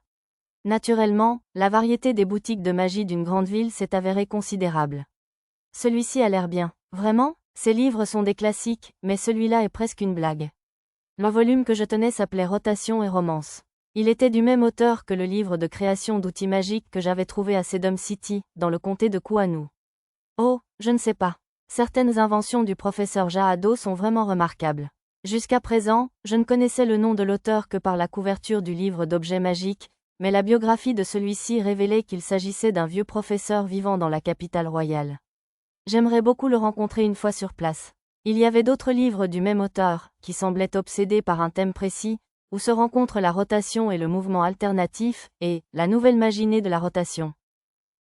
Naturellement, la variété des boutiques de magie d'une grande ville s'est avérée considérable. Celui-ci a l'air bien. Vraiment? Ces livres sont des classiques, mais celui-là est presque une blague. Le volume que je tenais s'appelait Rotation et Romance. Il était du même auteur que le livre de création d'outils magiques que j'avais trouvé à Sedum City, dans le comté de Kuanu. Oh, je ne sais pas. Certaines inventions du professeur Jahado sont vraiment remarquables. Jusqu'à présent, je ne connaissais le nom de l'auteur que par la couverture du livre d'objets magiques, mais la biographie de celui-ci révélait qu'il s'agissait d'un vieux professeur vivant dans la capitale royale. J'aimerais beaucoup le rencontrer une fois sur place. Il y avait d'autres livres du même auteur, qui semblaient obsédés par un thème précis, où se rencontrent la rotation et le mouvement alternatif, et la nouvelle magie née de la rotation.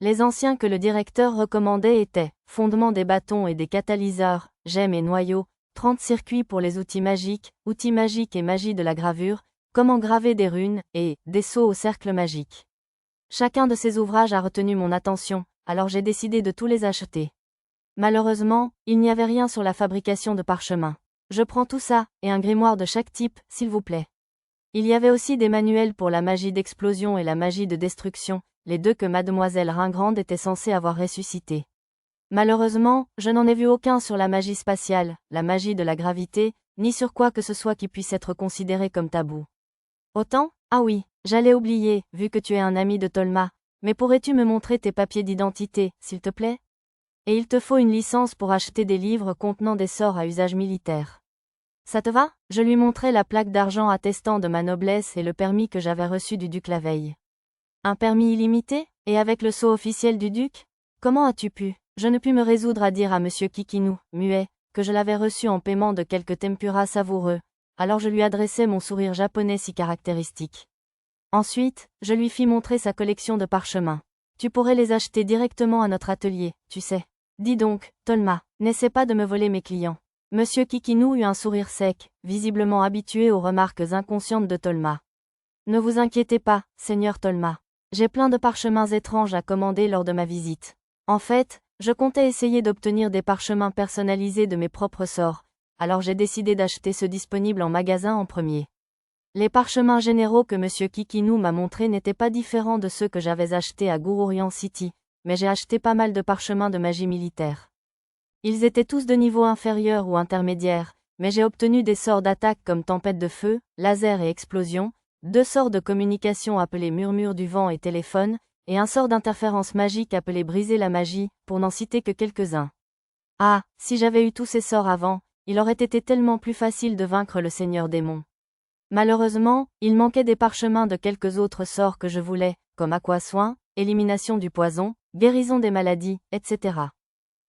Les anciens que le directeur recommandait étaient fondement des bâtons et des catalyseurs, gemmes et noyaux, 30 circuits pour les outils magiques et magie de la gravure, comment graver des runes, et des sauts au cercle magique. Chacun de ces ouvrages a retenu mon attention, alors j'ai décidé de tous les acheter. Malheureusement, il n'y avait rien sur la fabrication de parchemins. Je prends tout ça, et un grimoire de chaque type, s'il vous plaît. Il y avait aussi des manuels pour la magie d'explosion et la magie de destruction, les deux que Mademoiselle Ringrande était censée avoir ressuscités. Malheureusement, je n'en ai vu aucun sur la magie spatiale, la magie de la gravité, ni sur quoi que ce soit qui puisse être considéré comme tabou. Autant? Ah oui, j'allais oublier, vu que tu es un ami de Tolma, mais pourrais-tu me montrer tes papiers d'identité, s'il te plaît? Et il te faut une licence pour acheter des livres contenant des sorts à usage militaire. Ça te va? Je lui montrai la plaque d'argent attestant de ma noblesse et le permis que j'avais reçu du duc la veille. Un permis illimité? Et avec le sceau officiel du duc? Comment as-tu pu? Je ne pus me résoudre à dire à Monsieur Kikinu, muet, que je l'avais reçu en paiement de quelques tempura savoureux, alors je lui adressai mon sourire japonais si caractéristique. Ensuite, je lui fis montrer sa collection de parchemins. Tu pourrais les acheter directement à notre atelier, tu sais. Dis donc, Tolma, n'essaie pas de me voler mes clients. Monsieur Kikinu eut un sourire sec, visiblement habitué aux remarques inconscientes de Tolma. Ne vous inquiétez pas, Seigneur Tolma. J'ai plein de parchemins étranges à commander lors de ma visite. En fait, je comptais essayer d'obtenir des parchemins personnalisés de mes propres sorts, alors j'ai décidé d'acheter ceux disponibles en magasin en premier. Les parchemins généraux que Monsieur Kikinu m'a montrés n'étaient pas différents de ceux que j'avais achetés à Gururian City, mais j'ai acheté pas mal de parchemins de magie militaire. Ils étaient tous de niveau inférieur ou intermédiaire, mais j'ai obtenu des sorts d'attaque comme tempête de feu, laser et explosion, 2 sorts de communication appelés murmure du vent et téléphone, et un sort d'interférence magique appelé briser la magie, pour n'en citer que quelques-uns. Ah, si j'avais eu tous ces sorts avant, il aurait été tellement plus facile de vaincre le Seigneur démon. Malheureusement, il manquait des parchemins de quelques autres sorts que je voulais, comme aquasoin, élimination du poison, guérison des maladies, etc.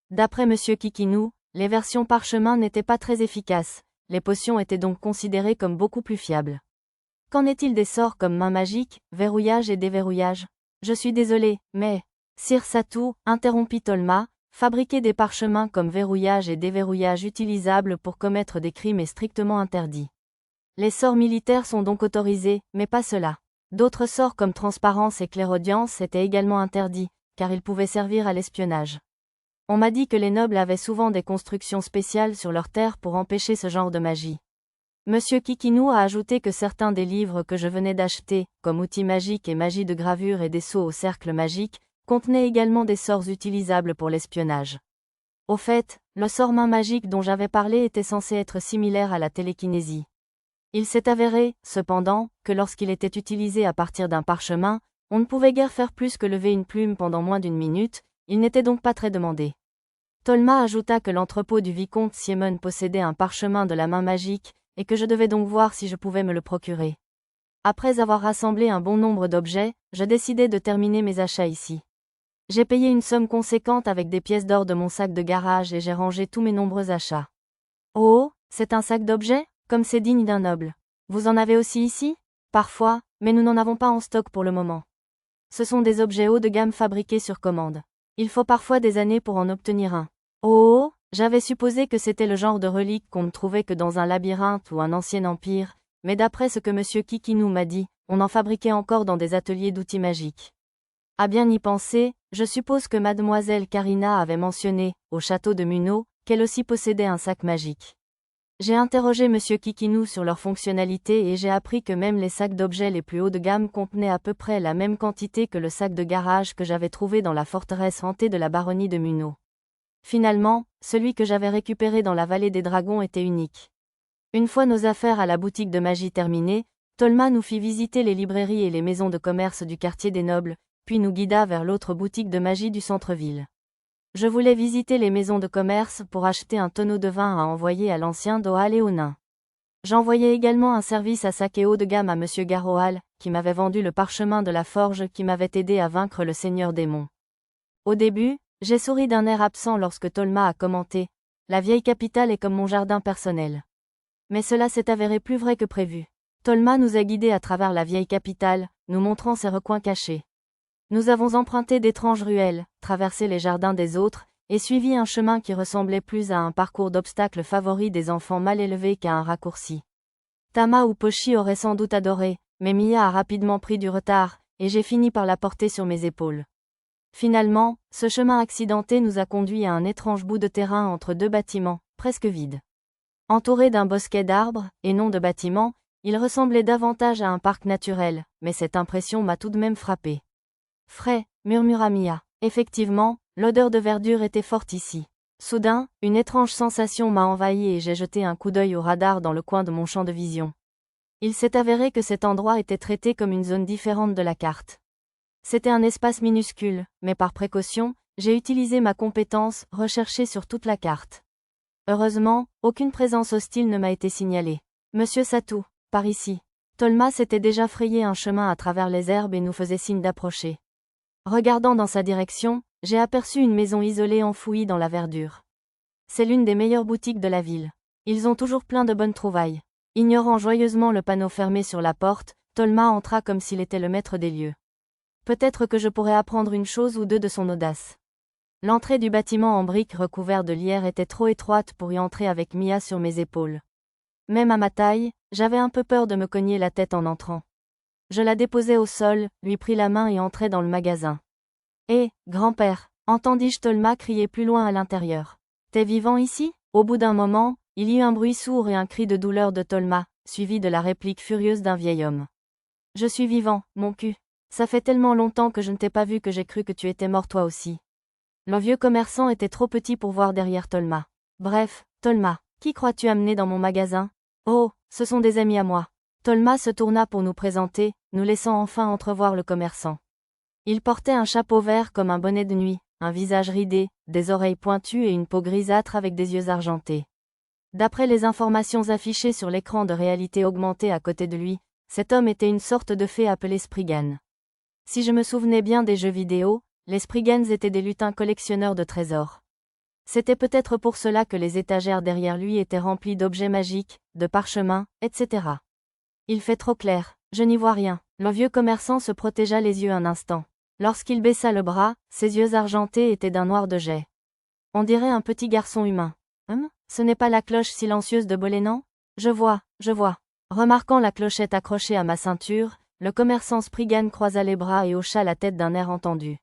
D'après Monsieur Kikinu, les versions parchemins n'étaient pas très efficaces, les potions étaient donc considérées comme beaucoup plus fiables. Qu'en est-il des sorts comme main magique, verrouillage et déverrouillage? Je suis désolé, mais... Sir Satou, interrompit Tolma, fabriquer des parchemins comme verrouillage et déverrouillage utilisables pour commettre des crimes est strictement interdit. Les sorts militaires sont donc autorisés, mais pas ceux-là. D'autres sorts comme transparence et clairaudience étaient également interdits, car ils pouvaient servir à l'espionnage. On m'a dit que les nobles avaient souvent des constructions spéciales sur leurs terres pour empêcher ce genre de magie. Monsieur Kikinu a ajouté que certains des livres que je venais d'acheter, comme outils magiques et magie de gravure et des sauts au cercle magique, contenaient également des sorts utilisables pour l'espionnage. Au fait, le sort main magique dont j'avais parlé était censé être similaire à la télékinésie. Il s'est avéré, cependant, que lorsqu'il était utilisé à partir d'un parchemin, On ne pouvait guère faire plus que lever une plume pendant moins d'une minute, il n'était donc pas très demandé. Tolma ajouta que l'entrepôt du vicomte Siemon possédait un parchemin de la main magique, et que je devais donc voir si je pouvais me le procurer. Après avoir rassemblé un bon nombre d'objets, je décidai de terminer mes achats ici. J'ai payé une somme conséquente avec des pièces d'or de mon sac de garage et j'ai rangé tous mes nombreux achats. Oh, c'est un sac d'objets? Comme c'est digne d'un noble. Vous en avez aussi ici? Parfois, mais nous n'en avons pas en stock pour le moment. Ce sont des objets haut de gamme fabriqués sur commande. Il faut parfois des années pour en obtenir un. Oh, j'avais supposé que c'était le genre de relique qu'on ne trouvait que dans un labyrinthe ou un ancien empire, mais d'après ce que monsieur Kikinou m'a dit, on en fabriquait encore dans des ateliers d'outils magiques. À bien y penser, je suppose que mademoiselle Karina avait mentionné, au château de Munot, qu'elle aussi possédait un sac magique. J'ai interrogé monsieur Kikinou sur leur fonctionnalité et j'ai appris que même les sacs d'objets les plus haut de gamme contenaient à peu près la même quantité que le sac de garage que j'avais trouvé dans la forteresse hantée de la baronnie de Munot. Finalement, celui que j'avais récupéré dans la vallée des dragons était unique. Une fois nos affaires à la boutique de magie terminées, Tolma nous fit visiter les librairies et les maisons de commerce du quartier des nobles, puis nous guida vers l'autre boutique de magie du centre-ville. Je voulais visiter les maisons de commerce pour acheter un tonneau de vin à envoyer à l'ancien Doal et au nain. J'envoyais également un service à sac et haut de gamme à monsieur Garoal, qui m'avait vendu le parchemin de la forge qui m'avait aidé à vaincre le seigneur démon. Au début, j'ai souri d'un air absent lorsque Tolma a commenté « La vieille capitale est comme mon jardin personnel ». Mais cela s'est avéré plus vrai que prévu. Tolma nous a guidés à travers la vieille capitale, nous montrant ses recoins cachés. Nous avons emprunté d'étranges ruelles, traversé les jardins des autres, et suivi un chemin qui ressemblait plus à un parcours d'obstacles favori des enfants mal élevés qu'à un raccourci. Tama ou Pochi auraient sans doute adoré, mais Mia a rapidement pris du retard, et j'ai fini par la porter sur mes épaules. Finalement, ce chemin accidenté nous a conduit à un étrange bout de terrain entre deux bâtiments, presque vides. Entouré d'un bosquet d'arbres, et non de bâtiments, il ressemblait davantage à un parc naturel, mais cette impression m'a tout de même frappé. Frais, murmura Mia. Effectivement, l'odeur de verdure était forte ici. Soudain, une étrange sensation m'a envahi et j'ai jeté un coup d'œil au radar dans le coin de mon champ de vision. Il s'est avéré que cet endroit était traité comme une zone différente de la carte. C'était un espace minuscule, mais par précaution, j'ai utilisé ma compétence « rechercher sur toute la carte ». Heureusement, aucune présence hostile ne m'a été signalée. Monsieur Satou, par ici. Tolma s'était déjà frayé un chemin à travers les herbes et nous faisait signe d'approcher. Regardant dans sa direction, j'ai aperçu une maison isolée enfouie dans la verdure. C'est l'une des meilleures boutiques de la ville. Ils ont toujours plein de bonnes trouvailles. Ignorant joyeusement le panneau fermé sur la porte, Tolma entra comme s'il était le maître des lieux. Peut-être que je pourrais apprendre une chose ou deux de son audace. L'entrée du bâtiment en briques recouvert de lierre était trop étroite pour y entrer avec Mia sur mes épaules. Même à ma taille, j'avais un peu peur de me cogner la tête en entrant. Je la déposai au sol, lui pris la main et entrai dans le magasin. « Hé, grand-père » entendis-je Tolma crier plus loin à l'intérieur. « T'es vivant ici ?» Au bout d'un moment, il y eut un bruit sourd et un cri de douleur de Tolma, suivi de la réplique furieuse d'un vieil homme. « Je suis vivant, mon cul. Ça fait tellement longtemps que je ne t'ai pas vu que j'ai cru que tu étais mort toi aussi. » Le vieux commerçant était trop petit pour voir derrière Tolma. « Bref, Tolma, qui crois-tu amener dans mon magasin ? Oh, ce sont des amis à moi. » Tolma se tourna pour nous présenter, nous laissant enfin entrevoir le commerçant. Il portait un chapeau vert comme un bonnet de nuit, un visage ridé, des oreilles pointues et une peau grisâtre avec des yeux argentés. D'après les informations affichées sur l'écran de réalité augmentée à côté de lui, cet homme était une sorte de fée appelée Spriggan. Si je me souvenais bien des jeux vidéo, les Spriggans étaient des lutins collectionneurs de trésors. C'était peut-être pour cela que les étagères derrière lui étaient remplies d'objets magiques, de parchemins, etc. Il fait trop clair, je n'y vois rien. Le vieux commerçant se protégea les yeux un instant. Lorsqu'il baissa le bras, ses yeux argentés étaient d'un noir de jais. On dirait un petit garçon humain. Ce n'est pas la cloche silencieuse de Bolénan ? Je vois. Remarquant la clochette accrochée à ma ceinture, le commerçant Spriggan croisa les bras et hocha la tête d'un air entendu.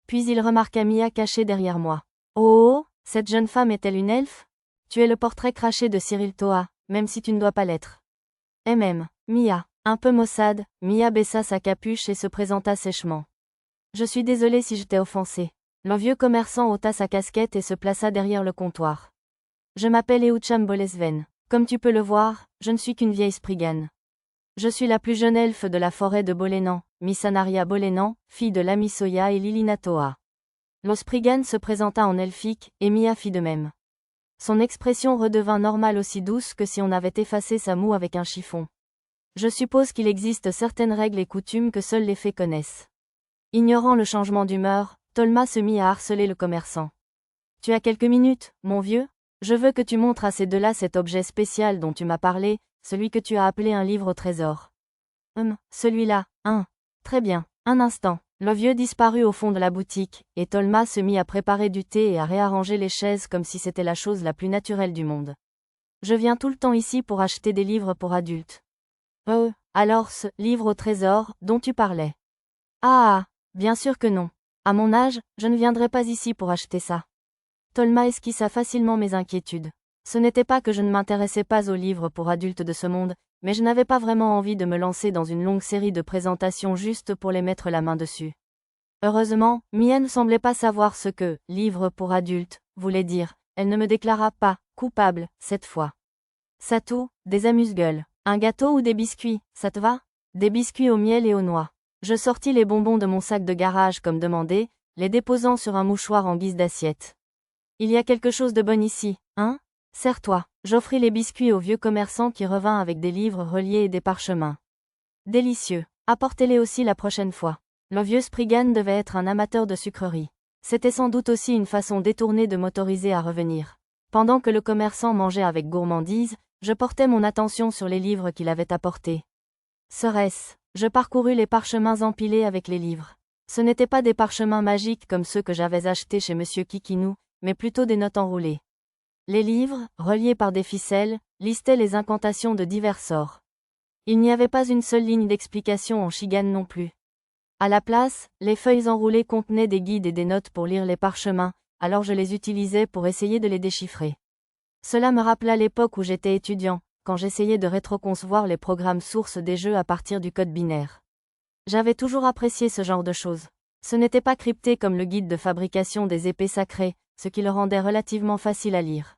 Puis il remarqua Mia cachée derrière moi. Oh, cette jeune femme est-elle une elfe ? Tu es le portrait craché de Cyril Toa, même si tu ne dois pas l'être. Et même, Mia, un peu maussade, Mia baissa sa capuche et se présenta sèchement. Je suis désolé si je t'ai offensé. Le vieux commerçant ôta sa casquette et se plaça derrière le comptoir. Je m'appelle Eucham Bolesven. Comme tu peux le voir, je ne suis qu'une vieille Spriggan. Je suis la plus jeune elfe de la forêt de Bolénan, Missanaria Bolénan, fille de Lamisoya et Lilinatoa. Losprigan se présenta en elfique, et Mia fit de même. Son expression redevint normale aussi douce que si on avait effacé sa moue avec un chiffon. Je suppose qu'il existe certaines règles et coutumes que seuls les fées connaissent. Ignorant le changement d'humeur, Tolma se mit à harceler le commerçant. Tu as quelques minutes, mon vieux? Je veux que tu montres à ces deux-là cet objet spécial dont tu m'as parlé, celui que tu as appelé un livre au trésor. Celui-là, hein. Très bien, un instant. Le vieux disparut au fond de la boutique, et Tolma se mit à préparer du thé et à réarranger les chaises comme si c'était la chose la plus naturelle du monde. Je viens tout le temps ici pour acheter des livres pour adultes. Alors ce livre au trésor, dont tu parlais. Ah, bien sûr que non. À mon âge, je ne viendrai pas ici pour acheter ça. Tolma esquissa facilement mes inquiétudes. Ce n'était pas que je ne m'intéressais pas aux livres pour adultes de ce monde, mais je n'avais pas vraiment envie de me lancer dans une longue série de présentations juste pour les mettre la main dessus. Heureusement, Mia ne semblait pas savoir ce que « livre pour adultes » voulait dire. Elle ne me déclara pas « coupable » cette fois. Satou, des amuse-gueules. Un gâteau ou des biscuits, ça te va? Des biscuits au miel et aux noix. Je sortis les bonbons de mon sac de garage comme demandé, les déposant sur un mouchoir en guise d'assiette. Il y a quelque chose de bon ici, hein? Sers-toi. J'offris les biscuits au vieux commerçant qui revint avec des livres reliés et des parchemins. Délicieux. Apportez-les aussi la prochaine fois. Le vieux Spriggan devait être un amateur de sucreries. C'était sans doute aussi une façon détournée de m'autoriser à revenir. Pendant que le commerçant mangeait avec gourmandise, je portais mon attention sur les livres qu'il avait apportés. Serait-ce? Je parcourus les parchemins empilés avec les livres. Ce n'étaient pas des parchemins magiques comme ceux que j'avais achetés chez Monsieur Kikinou, mais plutôt des notes enroulées. Les livres, reliés par des ficelles, listaient les incantations de divers sorts. Il n'y avait pas une seule ligne d'explication en Shigan non plus. À la place, les feuilles enroulées contenaient des guides et des notes pour lire les parchemins, alors je les utilisais pour essayer de les déchiffrer. Cela me rappela l'époque où j'étais étudiant, quand j'essayais de rétroconcevoir les programmes sources des jeux à partir du code binaire. J'avais toujours apprécié ce genre de choses. Ce n'était pas crypté comme le guide de fabrication des épées sacrées, ce qui le rendait relativement facile à lire.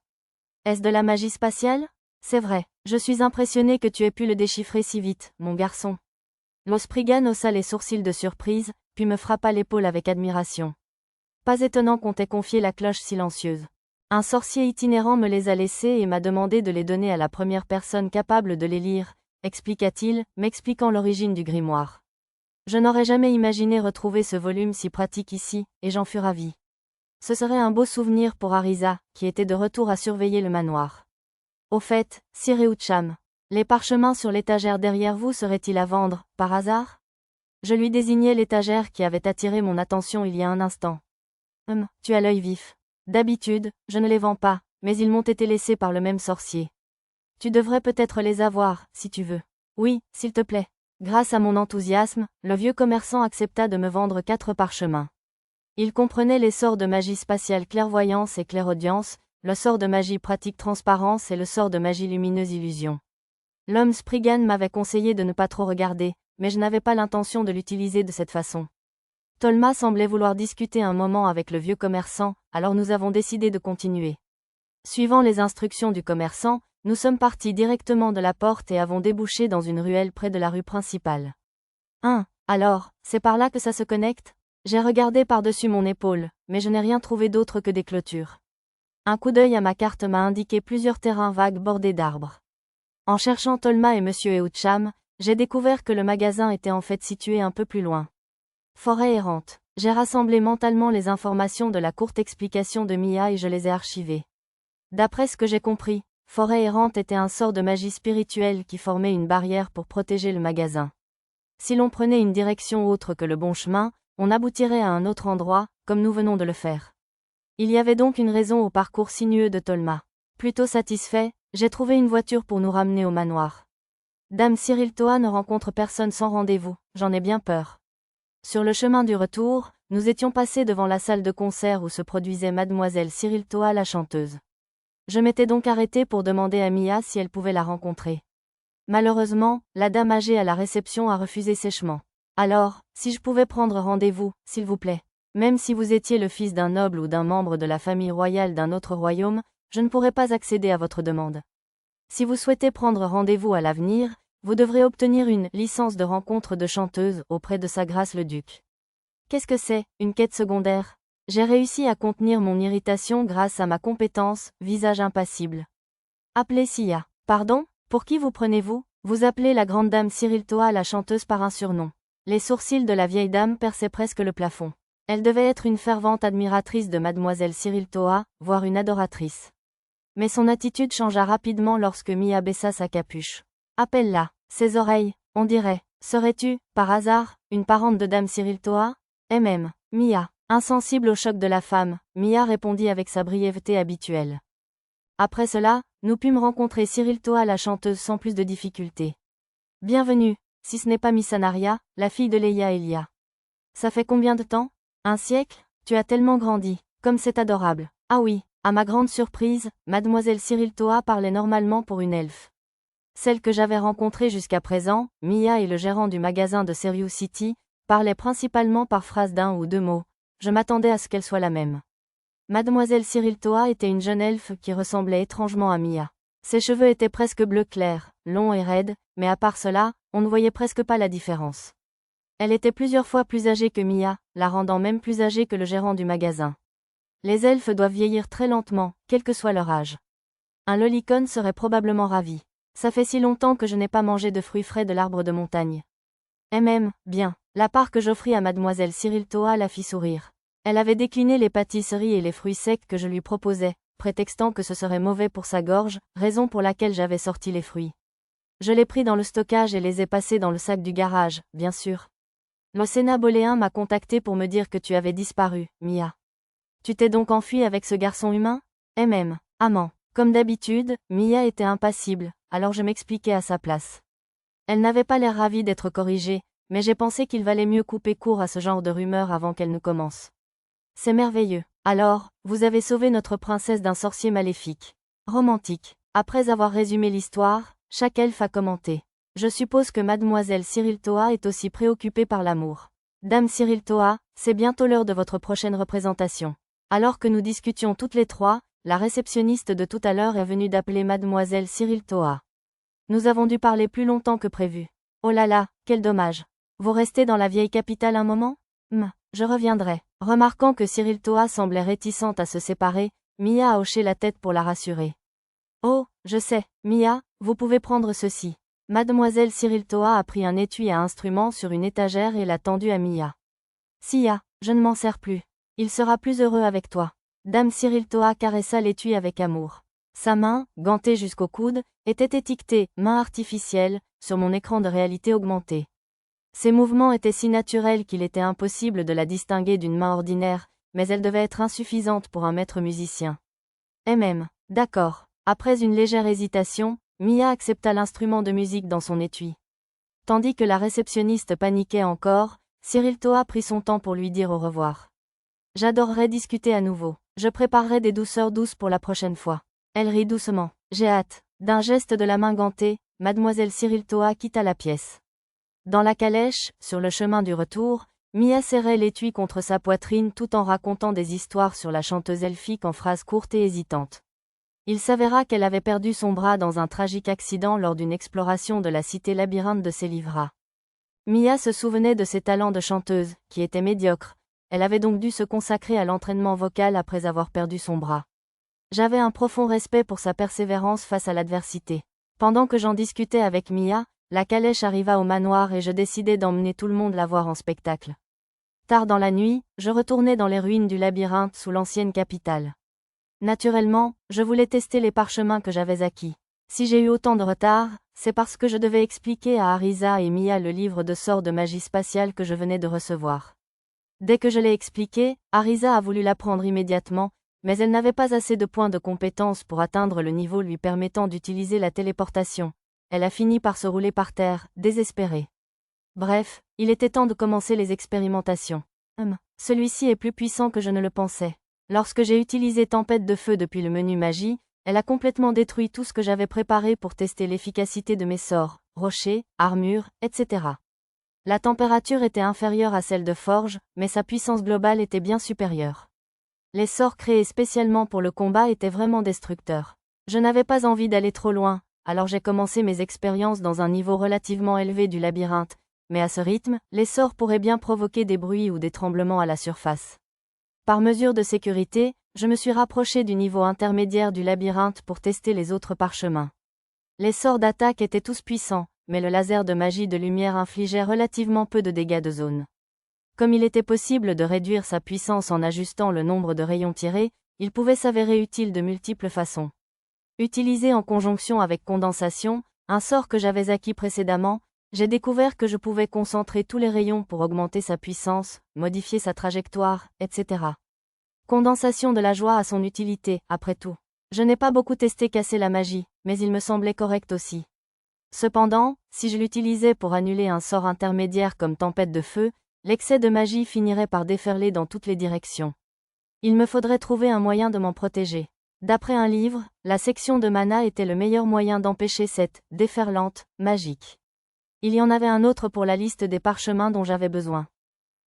Est-ce de la magie spatiale? C'est vrai, je suis impressionné que tu aies pu le déchiffrer si vite, mon garçon. Losprigan haussa les sourcils de surprise, puis me frappa l'épaule avec admiration. Pas étonnant qu'on t'ait confié la cloche silencieuse. Un sorcier itinérant me les a laissés et m'a demandé de les donner à la première personne capable de les lire, expliqua-t-il, m'expliquant l'origine du grimoire. Je n'aurais jamais imaginé retrouver ce volume si pratique ici, et j'en fus ravi. Ce serait un beau souvenir pour Arisa, qui était de retour à surveiller le manoir. Au fait, Sir Eucham, les parchemins sur l'étagère derrière vous seraient-ils à vendre, par hasard? Je lui désignai l'étagère qui avait attiré mon attention il y a un instant. Tu as l'œil vif. D'habitude, je ne les vends pas, mais ils m'ont été laissés par le même sorcier. Tu devrais peut-être les avoir, si tu veux. Oui, s'il te plaît. Grâce à mon enthousiasme, le vieux commerçant accepta de me vendre 4 parchemins. Il comprenait les sorts de magie spatiale clairvoyance et clairaudience, le sort de magie pratique transparence et le sort de magie lumineuse illusion. L'homme Spriggan m'avait conseillé de ne pas trop regarder, mais je n'avais pas l'intention de l'utiliser de cette façon. Tolma semblait vouloir discuter un moment avec le vieux commerçant, alors nous avons décidé de continuer. Suivant les instructions du commerçant, nous sommes partis directement de la porte et avons débouché dans une ruelle près de la rue principale. Alors, c'est par là que ça se connecte? J'ai regardé par-dessus mon épaule, mais je n'ai rien trouvé d'autre que des clôtures. Un coup d'œil à ma carte m'a indiqué plusieurs terrains vagues bordés d'arbres. En cherchant Tolma et Monsieur Eucham, j'ai découvert que le magasin était en fait situé un peu plus loin. Forêt errante. J'ai rassemblé mentalement les informations de la courte explication de Mia et je les ai archivées. D'après ce que j'ai compris, Forêt errante était un sort de magie spirituelle qui formait une barrière pour protéger le magasin. Si l'on prenait une direction autre que le bon chemin, on aboutirait à un autre endroit, comme nous venons de le faire. Il y avait donc une raison au parcours sinueux de Tolma. Plutôt satisfait, j'ai trouvé une voiture pour nous ramener au manoir. Dame Cyriltoa ne rencontre personne sans rendez-vous, j'en ai bien peur. Sur le chemin du retour, nous étions passés devant la salle de concert où se produisait Mademoiselle Cyriltoa la chanteuse. Je m'étais donc arrêté pour demander à Mia si elle pouvait la rencontrer. Malheureusement, la dame âgée à la réception a refusé sèchement. Alors, si je pouvais prendre rendez-vous, s'il vous plaît. Même si vous étiez le fils d'un noble ou d'un membre de la famille royale d'un autre royaume, je ne pourrais pas accéder à votre demande. Si vous souhaitez prendre rendez-vous à l'avenir, vous devrez obtenir une licence de rencontre de chanteuse auprès de Sa Grâce le Duc. Qu'est-ce que c'est, une quête secondaire? J'ai réussi à contenir mon irritation grâce à ma compétence, visage impassible. Appelez Sia. Pardon? Pour qui vous prenez-vous? Vous appelez la grande dame Cyril Toa la chanteuse par un surnom. Les sourcils de la vieille dame perçaient presque le plafond. Elle devait être une fervente admiratrice de mademoiselle Cyril Toa, voire une adoratrice. Mais son attitude changea rapidement lorsque Mia baissa sa capuche. Appelle-la. Ses oreilles, on dirait. Serais-tu, par hasard, une parente de dame Cyril Toa? Mia. Insensible au choc de la femme, Mia répondit avec sa brièveté habituelle. Après cela, nous pûmes rencontrer Cyril Toa la chanteuse sans plus de difficulté. Bienvenue, si ce n'est pas Miss Anaria, la fille de Leia Elia. Ça fait combien de temps? Un siècle? Tu as tellement grandi, comme c'est adorable. Ah oui, à ma grande surprise, mademoiselle Cyril Toa parlait normalement pour une elfe. Celle que j'avais rencontrée jusqu'à présent, Mia et le gérant du magasin de Serious City, parlaient principalement par phrase d'un ou deux mots. Je m'attendais à ce qu'elle soit la même. Mademoiselle Cyril Toa était une jeune elfe qui ressemblait étrangement à Mia. Ses cheveux étaient presque bleu clair, longs et raides, mais à part cela, on ne voyait presque pas la différence. Elle était plusieurs fois plus âgée que Mia, la rendant même plus âgée que le gérant du magasin. Les elfes doivent vieillir très lentement, quel que soit leur âge. Un lolicon serait probablement ravi. Ça fait si longtemps que je n'ai pas mangé de fruits frais de l'arbre de montagne. Bien. La part que j'offris à mademoiselle Cyril Toa la fit sourire. Elle avait décliné les pâtisseries et les fruits secs que je lui proposais, prétextant que ce serait mauvais pour sa gorge, raison pour laquelle j'avais sorti les fruits. Je les pris dans le stockage et les ai passés dans le sac du garage, bien sûr. L'Océna Boléen m'a contacté pour me dire que tu avais disparu, Mia. Tu t'es donc enfui avec ce garçon humain? Amant. Comme d'habitude, Mia était impassible, alors je m'expliquais à sa place. Elle n'avait pas l'air ravie d'être corrigée, mais j'ai pensé qu'il valait mieux couper court à ce genre de rumeurs avant qu'elle ne commence. C'est merveilleux. Alors, vous avez sauvé notre princesse d'un sorcier maléfique. Romantique. Après avoir résumé l'histoire, chaque elfe a commenté. Je suppose que mademoiselle Cyril Toa est aussi préoccupée par l'amour. Dame Cyril Toa, c'est bientôt l'heure de votre prochaine représentation. Alors que nous discutions toutes les trois, la réceptionniste de tout à l'heure est venue d'appeler mademoiselle Cyril Toa. Nous avons dû parler plus longtemps que prévu. Oh là là, quel dommage. Vous restez dans la vieille capitale un moment? Je reviendrai. Remarquant que Cyril Toa semblait réticente à se séparer, Mia a hoché la tête pour la rassurer. Oh, je sais, Mia, vous pouvez prendre ceci. Mademoiselle Cyril Toa a pris un étui à instruments sur une étagère et l'a tendu à Mia. Sia, je ne m'en sers plus. Il sera plus heureux avec toi. Dame Cyril Toa caressa l'étui avec amour. Sa main, gantée jusqu'au coude, était étiquetée « main artificielle » sur mon écran de réalité augmentée. Ses mouvements étaient si naturels qu'il était impossible de la distinguer d'une main ordinaire, mais elle devait être insuffisante pour un maître musicien. D'accord. Après une légère hésitation, Mia accepta l'instrument de musique dans son étui. Tandis que la réceptionniste paniquait encore, Cyril Toa prit son temps pour lui dire au revoir. J'adorerais discuter à nouveau. Je préparerai des douceurs douces pour la prochaine fois. Elle rit doucement. J'ai hâte. D'un geste de la main gantée, mademoiselle Cyril Toa quitta la pièce. Dans la calèche, sur le chemin du retour, Mia serrait l'étui contre sa poitrine tout en racontant des histoires sur la chanteuse elfique en phrases courtes et hésitantes. Il s'avéra qu'elle avait perdu son bras dans un tragique accident lors d'une exploration de la cité labyrinthe de Célivra. Mia se souvenait de ses talents de chanteuse, qui étaient médiocres. Elle avait donc dû se consacrer à l'entraînement vocal après avoir perdu son bras. J'avais un profond respect pour sa persévérance face à l'adversité. Pendant que j'en discutais avec Mia, la calèche arriva au manoir et je décidai d'emmener tout le monde la voir en spectacle. Tard dans la nuit, je retournai dans les ruines du labyrinthe sous l'ancienne capitale. Naturellement, je voulais tester les parchemins que j'avais acquis. Si j'ai eu autant de retard, c'est parce que je devais expliquer à Arisa et Mia le livre de sorts de magie spatiale que je venais de recevoir. Dès que je l'ai expliqué, Arisa a voulu l'apprendre immédiatement, mais elle n'avait pas assez de points de compétence pour atteindre le niveau lui permettant d'utiliser la téléportation. Elle a fini par se rouler par terre, désespérée. Bref, il était temps de commencer les expérimentations. Celui-ci est plus puissant que je ne le pensais. Lorsque j'ai utilisé Tempête de Feu depuis le menu magie, elle a complètement détruit tout ce que j'avais préparé pour tester l'efficacité de mes sorts, rochers, armures, etc. La température était inférieure à celle de Forge, mais sa puissance globale était bien supérieure. Les sorts créés spécialement pour le combat étaient vraiment destructeurs. Je n'avais pas envie d'aller trop loin, alors j'ai commencé mes expériences dans un niveau relativement élevé du labyrinthe, mais à ce rythme, les sorts pourraient bien provoquer des bruits ou des tremblements à la surface. Par mesure de sécurité, je me suis rapproché du niveau intermédiaire du labyrinthe pour tester les autres parchemins. Les sorts d'attaque étaient tous puissants, mais le laser de magie de lumière infligeait relativement peu de dégâts de zone. Comme il était possible de réduire sa puissance en ajustant le nombre de rayons tirés, il pouvait s'avérer utile de multiples façons. Utilisé en conjonction avec condensation, un sort que j'avais acquis précédemment, j'ai découvert que je pouvais concentrer tous les rayons pour augmenter sa puissance, modifier sa trajectoire, etc. Condensation de la joie a son utilité, après tout. Je n'ai pas beaucoup testé casser la magie, mais il me semblait correct aussi. Cependant, si je l'utilisais pour annuler un sort intermédiaire comme tempête de feu, l'excès de magie finirait par déferler dans toutes les directions. Il me faudrait trouver un moyen de m'en protéger. D'après un livre, la section de mana était le meilleur moyen d'empêcher cette déferlante magique. Il y en avait un autre pour la liste des parchemins dont j'avais besoin.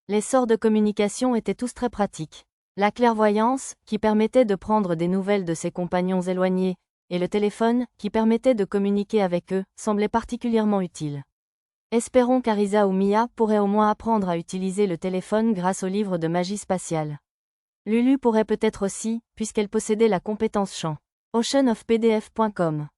Les sorts de communication étaient tous très pratiques. La clairvoyance, qui permettait de prendre des nouvelles de ses compagnons éloignés, et le téléphone, qui permettait de communiquer avec eux, semblaient particulièrement utiles. Espérons qu'Arisa ou Mia pourraient au moins apprendre à utiliser le téléphone grâce au livre de magie spatiale. Lulu pourrait peut-être aussi, puisqu'elle possédait la compétence chant. oceanofpdf.com